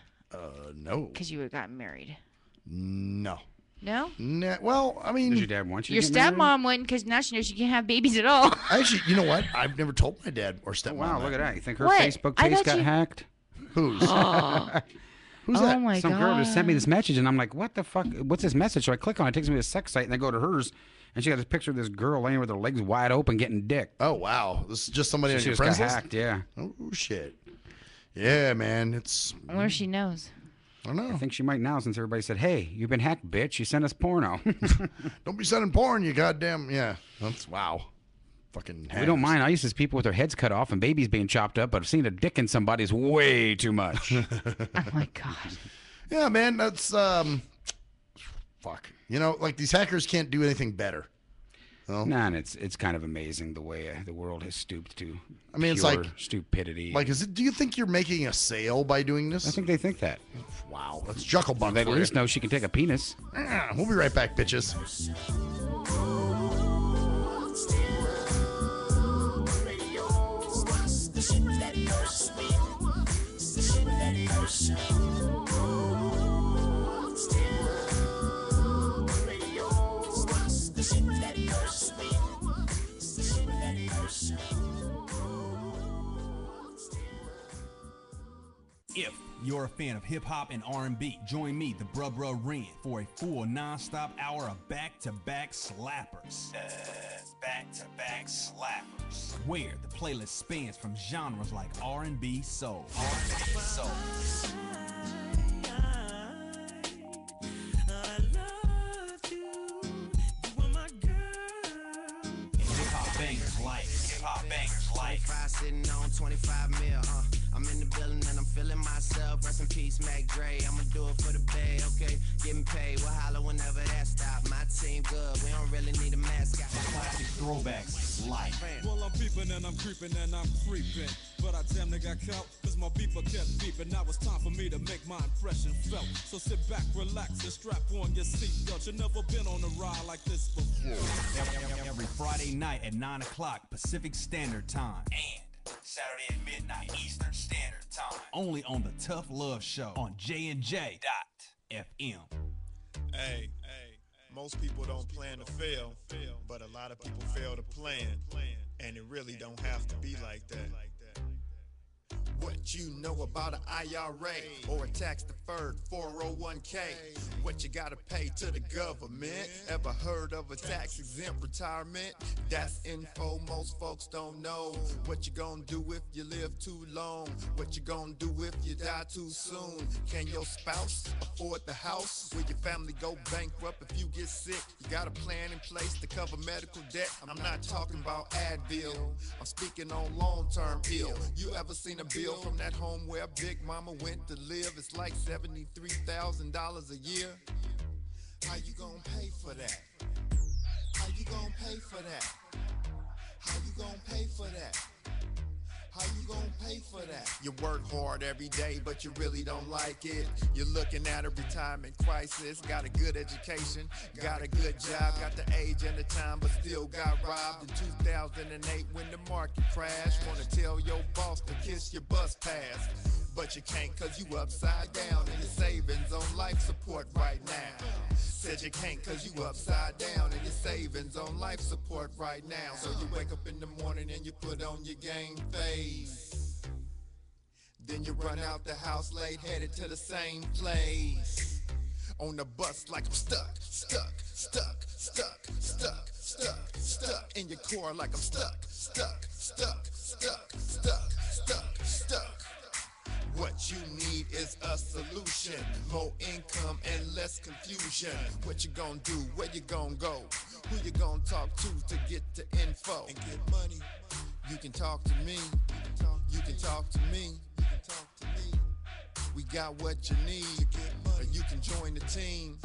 No. Because you would have gotten married. No. No? Nah, well, I mean, Did your dad want you? Your to get married? stepmom wouldn't, because now she knows you can't have babies at all. Actually, you know what? I've never told my dad or stepmom. Wow, look at that. You think her What? Facebook I page thought got you- hacked? Whose? Who's Oh that? my Some girl just sent me this God. message, and I'm like, what the fuck? What's this message? So I click on it. It takes me to a sex site, and I go to hers, and she got this picture of this girl laying with her legs wide open getting dick. Oh, wow. This is just somebody So on she your just got friends list? hacked, yeah. Oh, shit. Yeah, man. It's. I wonder if she knows. I don't know. I think she might now since everybody said, hey, you've been hacked, bitch. You sent us porno. Don't be sending porn, you goddamn. Yeah. That's wow. Fucking We don't mind. I used to see people with their heads cut off and babies being chopped up, but seeing a dick in somebody is way too much. Oh my god. Yeah, man. That's. Fuck. You know, like these hackers can't do anything better. Well, Nah, and it's kind of amazing the way the world has stooped to. I mean, it's pure like stupidity. Like, do you think you're making a sale by doing this? I think they think that. Wow, that's Jucklebunk. They at for you. least know she can take a penis. We'll be right back, bitches. If you're a fan of hip-hop and R&B, join me, the Bruh Ren, for a full non-stop hour of back-to-back slappers. Back-to-back slappers. Where the playlist spans from genres like R&B, soul. R&B, soul. Hip-hop bangers like 25 sitting on 25 mil, I'm in the building and I'm feeling myself. Rest in peace, Mac Dre. I'ma do it for the pay, okay? Getting paid, we'll holler whenever that stop. My team good, we don't really need a mascot. classic throwbacks like. Well, I'm peeping and I'm creeping and I'm creeping. But I damn near got caught, cause my beeper kept beeping. Now it's time for me to make my impression felt. So sit back, relax, and strap on your seatbelt. You've never been on a ride like this before. Every Friday night at 9 o'clock Pacific Standard Time. And Saturday at midnight Eastern Standard Time. Only on the Tough Love Show on JNJ.FM. Hey, most people don't plan to fail, but a lot of people fail to plan, and it really don't have to be like that. What you know about an IRA or a tax-deferred 401k? What you gotta pay to the government? Ever heard of a tax-exempt retirement? That's info most folks don't know. What you gonna do if you live too long? What you gonna do if you die too soon? Can your spouse afford the house? Will your family go bankrupt if you get sick? You got a plan in place to cover medical debt? I'm not talking about Advil. I'm speaking on long-term ill. You ever seen a bill from that home where Big Mama went to live? It's like $73,000 a year. How you gonna pay for that? How you gonna pay for that? How you gonna pay for that? How you gonna pay for that? You work hard every day, but you really don't like it. You're looking at a retirement crisis. Got a good education, got a good job, got the age and the time, but still got robbed in 2008 when the market crashed. Wanna tell your boss to kiss your bus pass, but you can't cause you upside down and your savings on life support right now. Said you can't cause you upside down and your savings on life support right now. So you wake up in the morning and you put on your game face. Then you run out the house late, headed to the same place. On the bus like I'm stuck in your core like I'm stuck. What you need is a solution, more income and less confusion. What you gonna do, where you gonna go, who you gonna talk to get the info and get money. You can talk to me, you can talk to me. We got what you need, or you can join the team.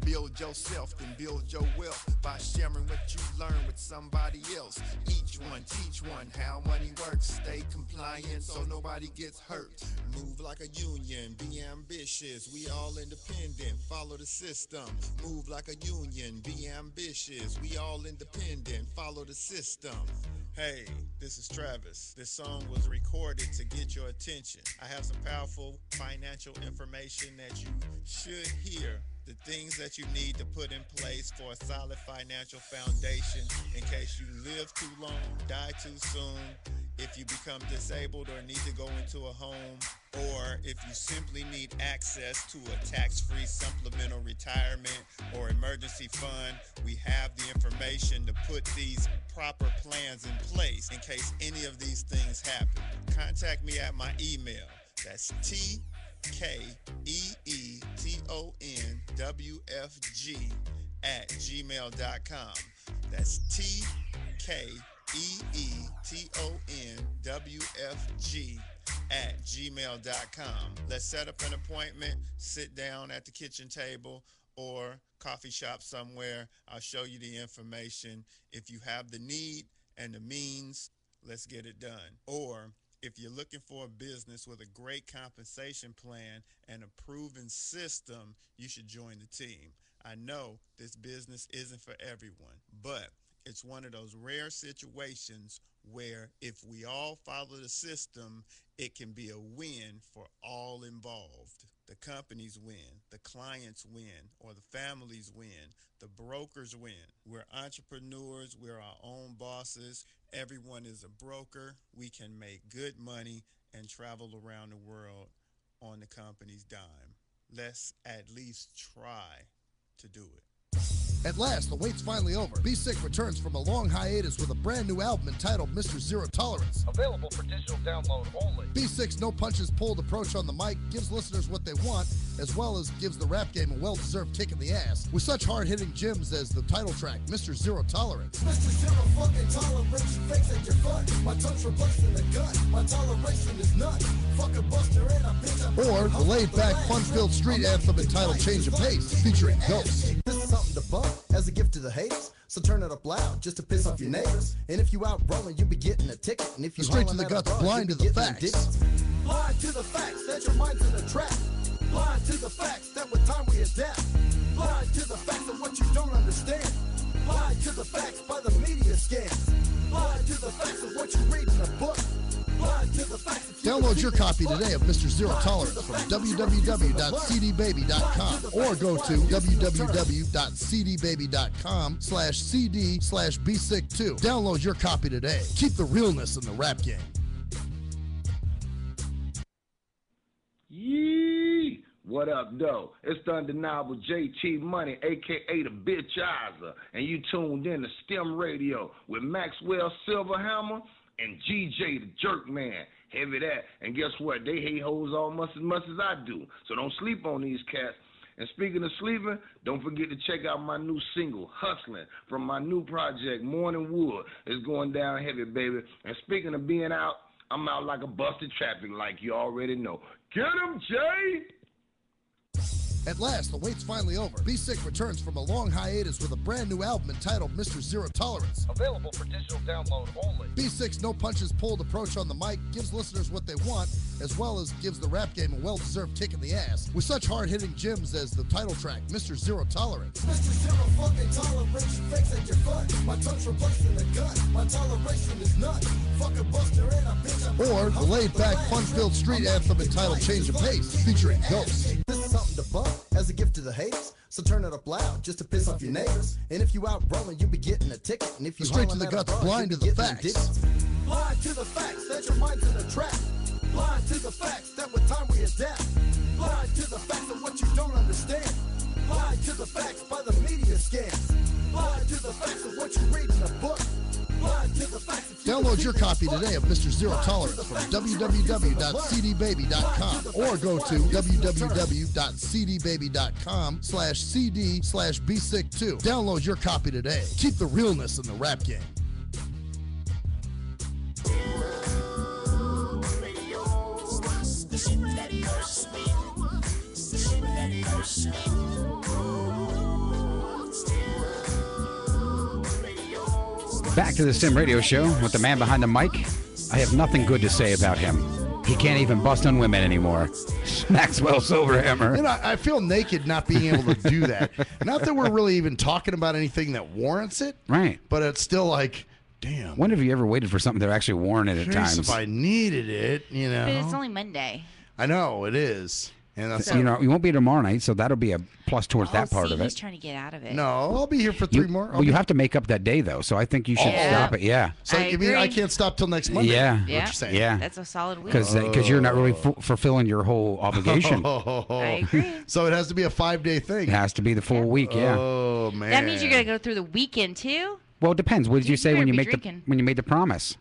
Build yourself and build your wealth by sharing what you learn with somebody else. Each one, teach one how money works. Stay compliant so nobody gets hurt. Move like a union, be ambitious. We all independent, follow the system. Move like a union, be ambitious. We all independent, follow the system. Hey, this is Travis. This song was recorded to get your attention. I have some powerful financial information that you should hear. The things that you need to put in place for a solid financial foundation in case you live too long, die too soon, if you become disabled or need to go into a home, or if you simply need access to a tax-free supplemental retirement or emergency fund. We have the information to put these proper plans in place in case any of these things happen. Contact me at my email. That's TKEETONWFG@gmail.com. That's TKEETONWFG@gmail.com. Let's set up an appointment, sit down at the kitchen table or coffee shop somewhere. I'll show you the information. If you have the need and the means, let's get it done. Or if you're looking for a business with a great compensation plan and a proven system, you should join the team. I know this business isn't for everyone, but it's one of those rare situations where if we all follow the system, it can be a win for all involved. The companies win, the clients win, or the families win, the brokers win. We're entrepreneurs, we're our own bosses. Everyone is a broker. We can make good money and travel around the world on the company's dime. Let's at least try to do it. At last, the wait's finally over. Be Sick returns from a long hiatus with a brand new album entitled Mr. Zero Tolerance. Available for digital download only. Be Sick's no punches pulled approach on the mic gives listeners what they want, as well as gives the rap game a well-deserved kick in the ass, with such hard-hitting gems as the title track, Mr. Zero Tolerance. Mr. Zero fucking tolerance, you fakes at your fun. My tongue's replacing the gun. My toleration is none. Fuck a buster and a bitch. Or the laid-back, fun-filled street anthem entitled Change of Pace, featuring Ghost. This is something to bump as a gift to the haters. So turn it up loud just to piss off your neighbors. And if you out rolling, you'll be getting a ticket. And if you Straight to the guts, blind to the facts. Blind to the facts that your mind's in a trap. Blind to the facts that with time we adapt. Blind to the facts of what you don't understand. Blind to the facts by the media scams. Blind to the facts of what you read in a book. Blind to the facts. Download your copy today of Mr. Zero Tolerance from www.cdbaby.com or go to www.cdbaby.com/cd/bsick2. Download your copy today. Keep the realness in the rap game. Yee! What up, though? It's the undeniable JT Money, a.k.a. the Bitchizer, and you tuned in to STIM Radio with Maxwell Silverhammer and GJ the Jerkman. Heavy that. And guess what? They hate hoes almost as much as I do. So don't sleep on these cats. And speaking of sleeping, don't forget to check out my new single, Hustling, from my new project, Morning Wood. It's going down heavy, baby. And speaking of being out, I'm out like a busted traffic, like you already know. Get him, Jay! At last, the wait's finally over. Be Sick returns from a long hiatus with a brand new album entitled Mr. Zero Tolerance. Available for digital download only. Be Sick's no punches pulled approach on the mic gives listeners what they want, as well as gives the rap game a well-deserved kick in the ass, with such hard-hitting gems as the title track, Mr. Zero Tolerance. Mr. Zero fucking tolerance, you fakes at your fun. My tongue's replacing the gun. My toleration is none. Fuck a buster and a bitch. Or the laid-back, fun-filled street anthem entitled Change of Pace, featuring Ghost. This is something to bump as a gift to the haters. So turn it up loud just to piss off your neighbors. And if you out rolling, you be getting a ticket. And if you Straight to hollering the at a guts, broad, blind you to be the getting facts. digits. Blind to the facts that your mind's in a trap. Blind to the facts that with time we adapt. Blind to the facts of what you don't understand. Blind to the facts by the media scams. Blind to the facts of what you read in a book. Blind to the facts of Download your copy today of Mr. Zero Tolerance from www.cdbaby.com or go to www.cdbaby.com/cd/bsick2. Download your copy today. Keep the realness in the rap game. Back to the STIM radio show with the man behind the mic. I have nothing good to say about him. He can't even bust on women anymore. Maxwell Silverhammer. You know, I feel naked not being able to do that. Not that we're really even talking about anything that warrants it. Right. But it's still like, damn. When have you ever waited for something that actually warranted at times? If I needed it, you know. But it's only Monday. I know, it is. And that's you know, you won't be tomorrow night, so that'll be a plus towards that part of He's it. trying to get out of it. No, I'll be here for 3 more. Well, you have to make up that day, though, so I think you should stop it. Yeah. So you mean I can't stop till next Monday? Yeah. What you're saying. Yeah. That's a solid week. Because you're not really fulfilling your whole obligation. I agree. So it has to be a 5-day thing. It has to be the full week. Yeah. Oh man. That means you're gonna go through the weekend too. Well, it depends. What did you say better when you be make drinking. when you made the promise?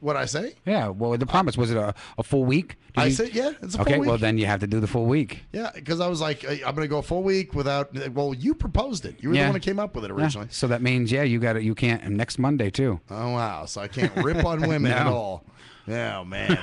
What'd I say? Yeah. Well, the promise was it a full week? Did I you- said, yeah, it's a full Okay. week. Well, then you have to do the full week. Yeah, because I was like, I'm going to go a full week without. Well, you proposed it. You were the one that came up with it originally. Yeah. So that means you got it. You can't next Monday too. Oh wow! So I can't rip on women at all. Oh man.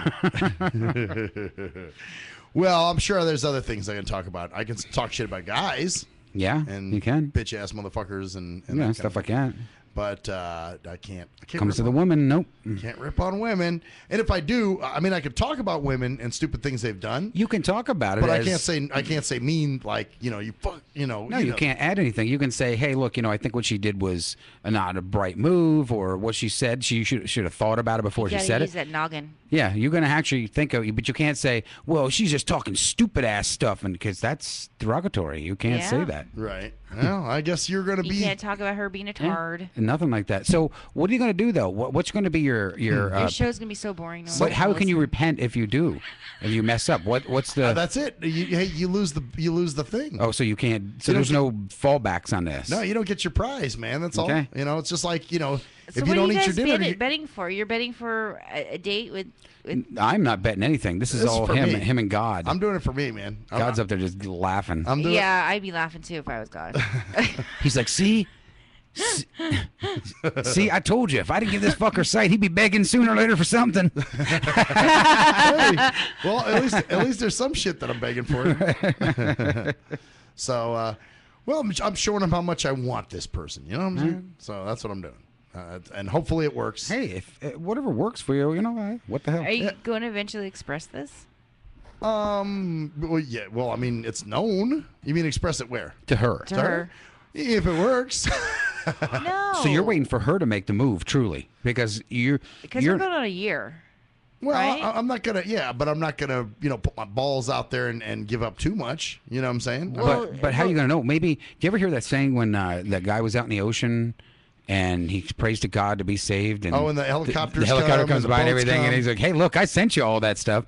Well, I'm sure there's other things I can talk about. I can talk shit about guys. Yeah, and you can. Bitch ass motherfuckers and Yeah, stuff like that. But I can't. Comes to the women, nope. Can't rip on women. And if I do, I mean, I can talk about women and stupid things they've done. You can talk about it, but as- I can't say mean like you fuck No, you you know. can't add anything. You can say, "Hey, look, I think what she did was not a bright move, or what she said, she should have thought about it before You she gotta said use it." that noggin. Yeah, you're gonna actually think of, but you can't say, "Well, she's just talking stupid ass stuff," and because that's derogatory. You can't say Yeah. that. Right. Well, I guess you're gonna You be. can't talk about her being a tard. Nothing like that. So, what are you gonna do though? What's going to be your Your show's gonna be so boring. No But one how will can you listen. repent if you do? If you mess up, what's the? That's it. You lose the thing. Oh, so you can't. So You don't there's no fallbacks on this. No, you don't get your prize, man. That's Okay. all. It's just like So if you what don't are you eat your guys dinner. betting for? You're betting for a date with I'm not betting anything. This is This is all for him, me. him and God. I'm doing it for me, man. God's up there just laughing. I'm doing Yeah, I'd be laughing too if I was God. He's like, see, I told you. If I didn't give this fucker sight, he'd be begging sooner or later for something. Hey, well, at least there's some shit that I'm begging for. So, well, I'm showing him how much I want this person. You know what I'm saying? So that's what I'm doing, and hopefully it works. Hey, if whatever works for you, what the hell? Are you going to eventually express this? Well, yeah. Well, I mean, it's known. You mean express it where? To her. To her. If it works. No. So you're waiting for her to make the move, truly, because Because you're we're going on a year. Well, right? I'm not gonna. Yeah, but I'm not gonna. Put my balls out there and give up too much. You know what I'm saying? But how are you gonna know? Maybe. Do you ever hear that saying when that guy was out in the ocean and he prays to God to be saved? And and the helicopters the helicopter come comes and the by and boats everything, come. and he's like, "Hey, look, I sent you all that stuff."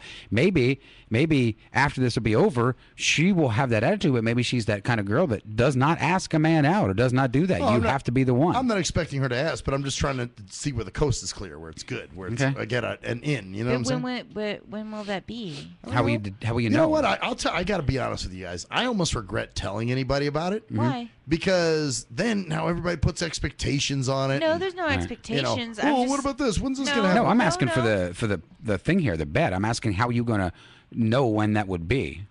Maybe after this will be over, she will have that attitude, but maybe she's that kind of girl that does not ask a man out or does not do that. Well, You I'm not- have to be the one. I'm not expecting her to ask, but I'm just trying to see where the coast is clear, where it's good, where it's, Okay. I get an in. You know what I'm saying? But when will that be? How will you know? You know what? I'll tell. I got to be honest with you guys. I almost regret telling anybody about it. Why? Because then now everybody puts expectations on it. No, and, there's no expectations. You know, I'm oh, what just- about this? When's this No, gonna happen? No, I'm asking no. for the thing here, the bet. I'm asking how you gonna know when that would be.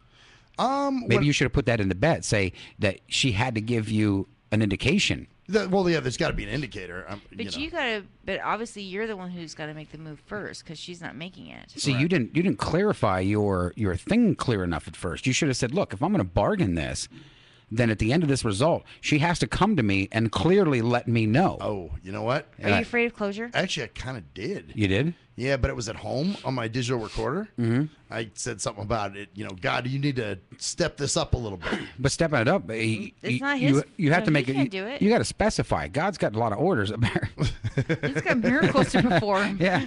Maybe you should have put that in the bet. Say that she had to give you an indication. Well, yeah, there's got to be an indicator. But you gotta. But obviously, you're the one who's got to make the move first because she's not making it. See, you didn't clarify your thing clear enough at first. You should have said, "Look, if I'm going to bargain this, then at the end of this result, she has to come to me and clearly let me know." Oh, you know what? Are you afraid of closure? Actually, I kind of did. You did? Yeah, but it was at home on my digital recorder. Mm-hmm. I said something about it. God, you need to step this up a little bit. But stepping it up, it's not his. You have to make he it. Can't do it. You got to specify. God's got a lot of orders up there. He's got miracles to perform. Yeah,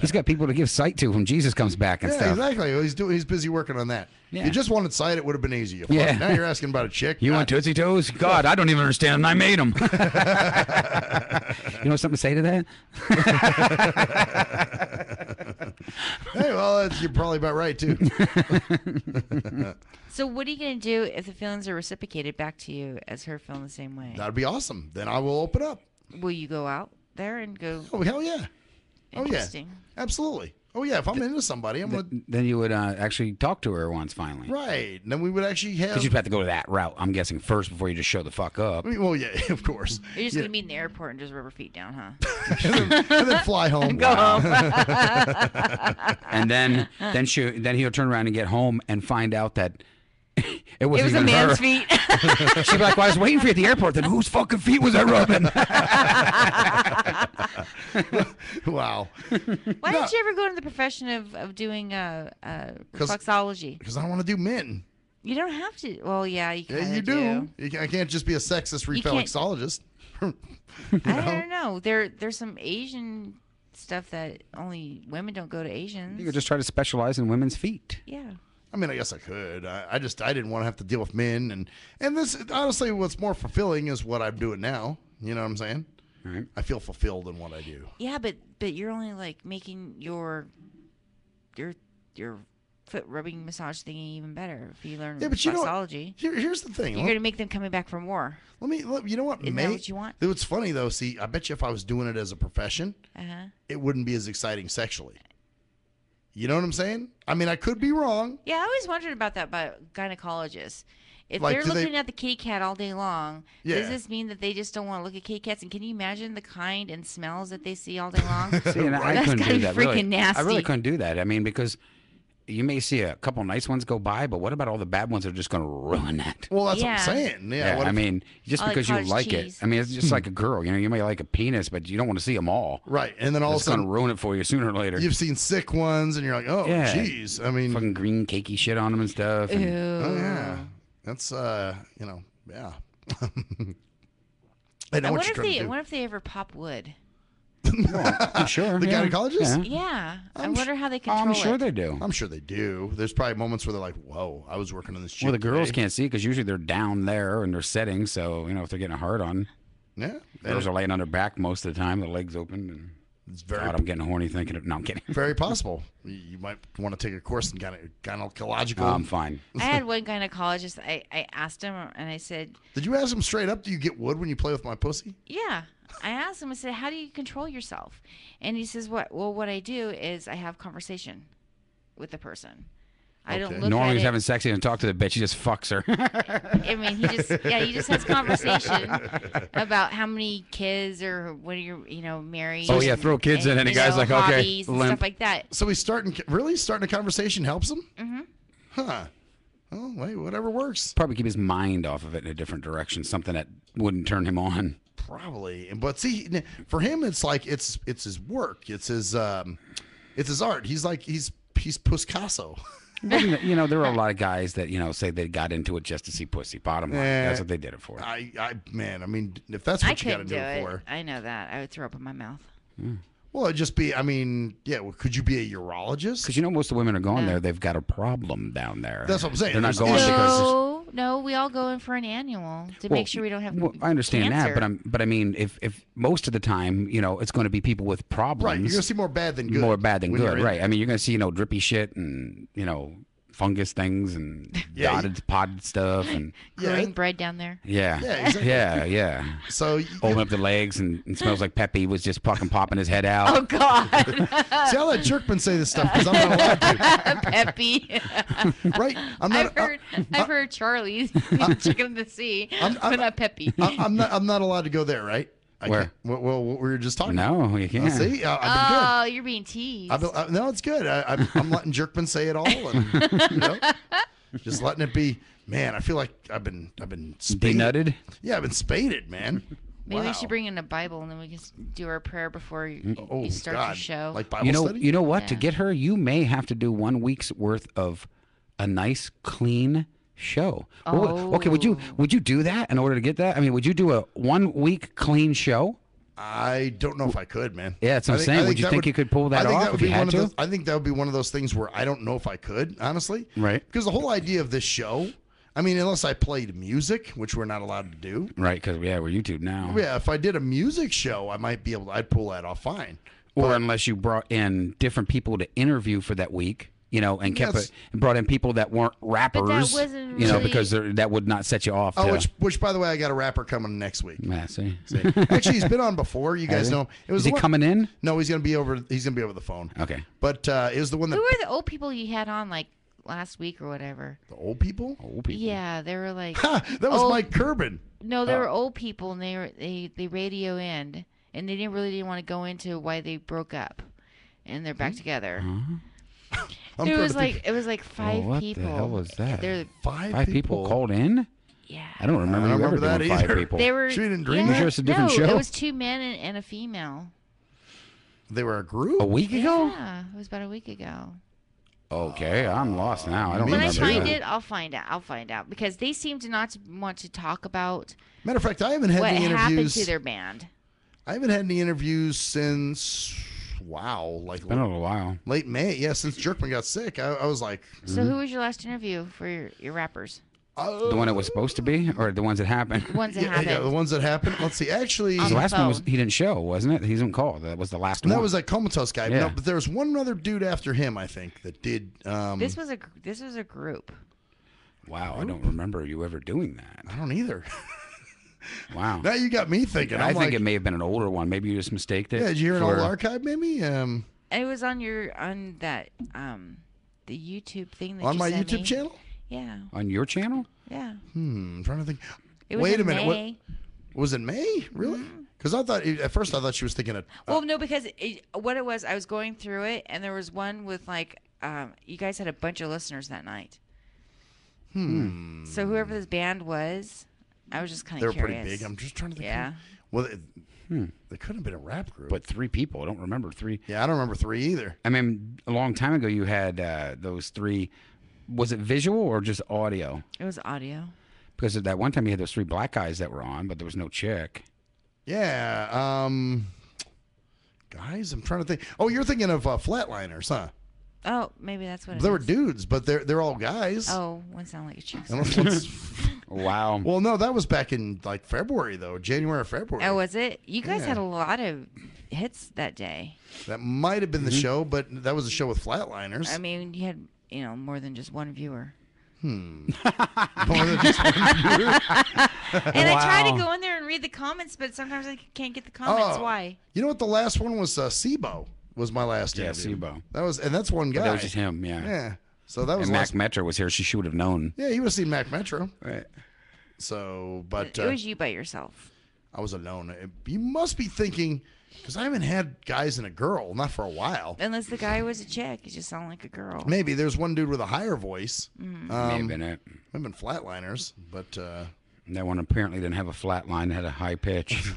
he's got people to give sight to when Jesus comes back and stuff. Exactly. He's busy working on that. Yeah. If you just wanted sight, it would have been easy. Yeah. Now you're asking about a chick. You want Tootsie Toes? God, I don't even understand them. I made them. You know something to say to that? Hey, well, you're probably about right too. So what are you going to do if the feelings are reciprocated back to you as her feeling the same way? That'd be awesome. Then I will open up. Will you go out there and go? Oh, hell yeah. Oh, yeah. Interesting. Absolutely. Oh, yeah. If I'm into somebody, I'm going to... Then you would actually talk to her once finally. Right. And then we would actually have... Because you'd have to go that route, I'm guessing, first before you just show the fuck up. Well, yeah, of course. You're just going to meet in the airport and just rub her feet down, huh? and then fly home. Go home. And then he'll turn around and get home and find out that it was even a man's her. feet. She'd be like, well, I was waiting for you at the airport. Then whose fucking feet was I rubbing? Wow. Why didn't you ever go into the profession of doing reflexology? Because I don't want to do men. You don't have to. Well, yeah, you kind of you do. I can't just be a sexist reflexologist. I don't know. There's some Asian stuff that only women don't go to Asians. You could just try to specialize in women's feet. Yeah. I mean, I guess I could. I didn't want to have to deal with men, and this honestly, what's more fulfilling is what I'm doing now. You know what I'm saying? Right. I feel fulfilled in what I do. Yeah, but you're only like making your foot rubbing massage thingy even better if you learn reflexology. Here's the thing. You're going to make them coming back for more. You know what? Isn't that what you want? It's funny though. See, I bet you if I was doing it as a profession, it wouldn't be as exciting sexually. You know what I'm saying? I mean, I could be wrong. Yeah, I always wondered about that about gynecologists. If Like, they're do they- looking at the kitty cat all day long, Yeah. does this mean that they just don't want to look at kitty cats? And can you imagine the kind and smells that they see all day long? See, and I That's couldn't gotta do be that. freaking Really. nasty. I really couldn't do that. I mean, because you may see a couple nice ones go by, but what about all the bad ones that are just going to ruin that? Well, that's Yeah. what I'm saying. Yeah. what I if- mean, just I like because you cottage like cheese. it. I mean, it's just like a girl. You know, you may like a penis, but you don't want to see them all. Right, and then all of a It's going sudden to ruin it for you sooner or later. you've seen sick ones, and you're like, oh, Yeah. jeez. I mean, fucking green cakey shit on them and stuff. and- oh yeah, that's yeah. I know I what wonder you're if trying they, to do. wonder if they ever pop wood. I'm sure. The yeah. gynecologist? Yeah. Yeah, I I'm wonder how they control I'm sure it. they do. I'm sure they do. There's probably moments where they're like, "Whoa, I was working on this." Well, the chick girls today." can't see because usually they're down there and they're setting. So, you know, if they're getting a hard on, Yeah, girls are laying on their back most of the time, the legs open. And it's very, God, I'm getting horny thinking of. No, I'm kidding. very possible. You might want to take a course in gynecological. I'm fine. I had one gynecologist. I asked him, and I said, Did you ask him straight up? Do you get wood when you play with my pussy? "Yeah." I asked him. I said, "How do you control yourself?" And he says, "What? Well, what I do is I have conversation with the person. I don't look Normally at he's it. having sex, he doesn't talk to the bitch. He just fucks her. I mean, he just has conversation about how many kids or what are you married. Oh, yeah, throw kids in, and the guy's like, okay, hobbies and limp. stuff like that. So he's starting a conversation helps him. Mm-hmm. Huh. Oh, wait, whatever works. Probably keep his mind off of it in a different direction, something that wouldn't turn him on. Probably, but see, for him, it's like it's his work. It's his art. He's like he's Picasso. Well, you know, there are a lot of guys that, you know, say they got into it just to see pussy. Bottom line, that's what they did it for. I mean, if that's I what you got to couldn't do do it it. for, I know that. I would throw up in my mouth. well, it'd just be. I mean, yeah. Well, could you be a urologist? Because you know, most of the women are going there. They've got a problem down there. That's what I'm saying. They're not There's going because. No, we all go in for an annual to make sure we don't have Well, I understand cancer. that, but I mean, if most of the time, you know, it's going to be people with problems. Right, you're gonna see more bad than good. More bad than when you're good, in right? there. I mean, you're going to see, you know, drippy shit and, you know, fungus things and dotted potted stuff and growing bread down there. Yeah. So holding up the legs and it smells like Peppy was just fucking popping his head out. Oh God! See, I'll let Jerkman say this stuff because I'm not allowed to. Peppy. Right? I've heard Charlie Chicken of the Sea, but not Peppy. I'm not allowed to go there, right? Where? Well, what we were just talking No, about. you can't. See, I've been good. Oh, you're being teased. No, it's good. I'm letting Jerkman say it all, and just letting it be. Man, I feel like I've been spaded. Denutted? Yeah, I've been spaded, man. Maybe we should bring in a Bible and then we can do our prayer before you start your show. Like Bible study? You know what? Yeah. To get her, you may have to do 1 week's worth of a nice, clean show. Okay, would you do that in order to get that? I mean, would you do a 1 week clean show? I don't know if I could, man. Yeah, that's what I'm saying. Would you think you could pull that off if you had to? I think that would be one of those things where I don't know if I could, honestly. Right. Because the whole idea of this show, I mean, unless I played music, which we're not allowed to do. Right, because we're YouTube now. Yeah, if I did a music show, I might be able to, I'd pull that off fine. Or unless you brought in different people to interview for that week. And brought in people that weren't rappers, wasn't because that would not set you off. Oh, which by the way, I got a rapper coming next week. Yeah, see. Actually, he's been on before. You guys know him. Is he coming in? No, he's gonna be over. He's gonna be over the phone. Okay. But it was the one that. Who were the old people you had on like last week or whatever? The old people? Old people. Yeah, they were like. That was Mike Curbin. No, they were old people, and they radio in, and they didn't want to go into why they broke up, and they're back together. It was like 5 people. What the hell was that? They're five people called in? Yeah. I don't remember you ever that doing either. 5 people. They were. Shooting Dream. You sure it's a different show? It was 2 men and a female. They were a group? A week ago? Yeah, it was about a week ago. Okay, I'm lost now. I don't When remember. I find it, I'll find out. I'll find out because they seem to not want to talk about. Matter of fact, I haven't had what any happened interviews. to their band. I haven't had any interviews since. Wow, like It's been a little while. Late May, yeah. Since Jerkman got sick, I was like. So who was your last interview for your rappers? The one that was supposed to be, or the ones that happened? The ones that happened. Yeah, the ones that happened. Let's see. Actually, the last one was he didn't show, wasn't it? He didn't call. That was the last one. That was that Comatose guy. Yeah. No, but there was one other dude after him, I think, that did. This was a group. Wow, I don't remember you ever doing that. I don't either. Wow. Now you got me thinking. I think it may have been an older one. Maybe you just mistaked it. Yeah, did you hear an old archive? Maybe. It was on that the YouTube thing that on you my sent YouTube me. channel. Yeah. On your channel? Yeah. I'm trying to think. It was Wait in a minute. May. Was it May? Really? Because I thought at first I thought she was thinking of. Well, no, because what it was, I was going through it, and there was one with like, you guys had a bunch of listeners that night. So whoever this band was, I was just kind of They were curious. pretty big. I'm just trying to think. Yeah. Well, they couldn't have been a rap group. But 3 people. I don't remember 3. Yeah, I don't remember 3 either. I mean, a long time ago you had those 3. Was it visual or just audio? It was audio. Because at that one time you had those 3 black guys that were on, but there was no chick. Yeah. Guys, I'm trying to think. Oh, you're thinking of Flatliners, huh? Oh, maybe that's what it They were is. dudes, but they're all guys. Oh, one sounded like a chick. Wow. Well, no, that was back in like February though, January or February. Oh, was it? You guys Yeah. had a lot of hits that day. That might have been the show, but that was a show with Flatliners. I mean, you had more than just one viewer. More than just one viewer. And I try to go in there and read the comments, but sometimes I can't get the comments. Oh, Why? You know what? The last one was Sibo. Was my last Yeah, interview. Sibo. That's one guy. But that was just him, yeah. Yeah. So that was and Mac last... Metro was here. She would have known. Yeah, you would have seen Mac Metro. Right. So, but It was you by yourself. I was alone. You must be thinking, because I haven't had guys and a girl, not for a while. Unless the guy was a chick, he just sounded like a girl. Maybe there's one dude with a higher voice. Mm. May have been it. Might have been Flatliners, but that one apparently didn't have a flat line. It had a high pitch.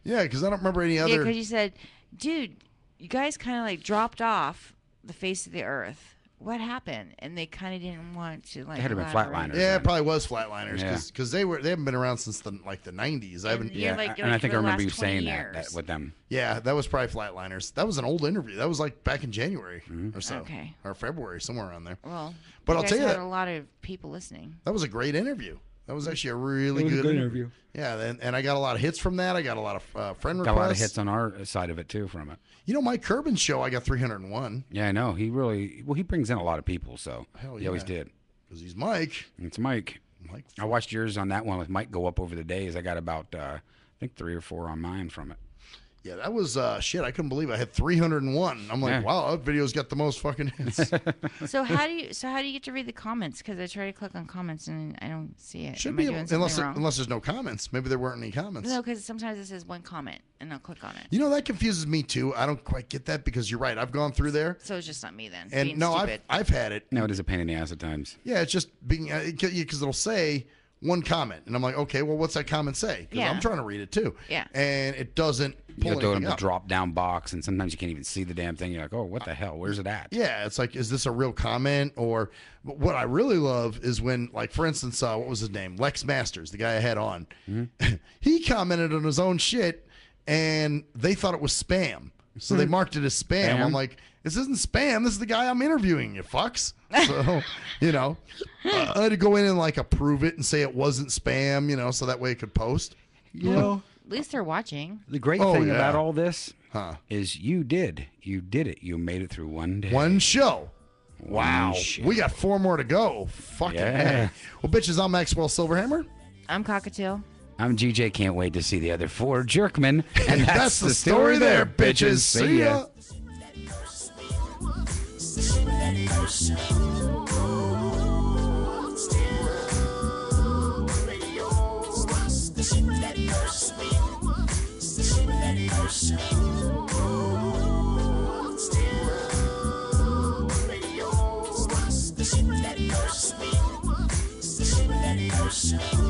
Yeah, because I don't remember any other. Yeah, because you said, dude, you guys kind of like dropped off the face of the earth. What happened? And they kind of didn't want to like. It had to been elaborate. Flatliners. Yeah, it probably was Flatliners Yeah. because they haven't been around since the 90s. I haven't. You're like- and I think I for the remember you last 20 saying years. that with them. Yeah, that was probably Flatliners. That was an old interview. That was like back in January or so, Okay. or February, somewhere around there. Well, But you I'll guys tell you had that a lot of people listening. that was a great interview. That was actually a really It was a good good interview. Yeah, and I got a lot of hits from that. I got a lot of friend requests. Got a lot of hits on our side of it too from it. You know, Mike Curbin's show, I got 301. Yeah, I know. He brings in a lot of people, so Hell he always yeah. did. Because he's Mike. It's Mike. I watched yours on that one with Mike go up over the days. I got about I think 3 or 4 on mine from it. Yeah, that was shit. I couldn't believe I had 301. I'm like, Yeah. wow, that video's got the most fucking hits. So how do you get to read the comments? Because I try to click on comments and I don't see it. Should Am be I doing unless something wrong? there's no comments. Maybe there weren't any comments. No, because sometimes it says one comment and I'll click on it. You know, that confuses me too. I don't quite get that because you're right. I've gone through there. So it's just not me then. And being no, stupid. I've had it. No, it is a pain in the ass at times. Yeah, it's just being because it'll say one comment, and I'm like, okay, well, what's that comment say? Because Yeah. I'm trying to read it too. Yeah. And it doesn't You pull go to anything the up. drop down box, and sometimes you can't even see the damn thing. You're like, oh, what the hell? Where's it at? Yeah, it's like, is this a real comment? Or but what I really love is when, like, for instance, what was his name? Lex Masters, the guy I had on. He commented on his own shit, and they thought it was spam. So they marked it as spam. Spam? I'm like, this isn't spam. This is the guy I'm interviewing, you fucks. So, you know, I had to go in and, like, approve it and say it wasn't spam, you know, so that way it could post. You know, At least they're watching. the great Oh, thing yeah. about all this is you did it. You made it through one day. One show. Wow. show. We got 4 more to go. Fucking Yeah. A. Well, bitches, I'm Maxwell Silverhammer. I'm Cockatiel. I'm GJ. Can't wait to see the other 4 jerkmen. And That's the story there, bitches. See ya. Show.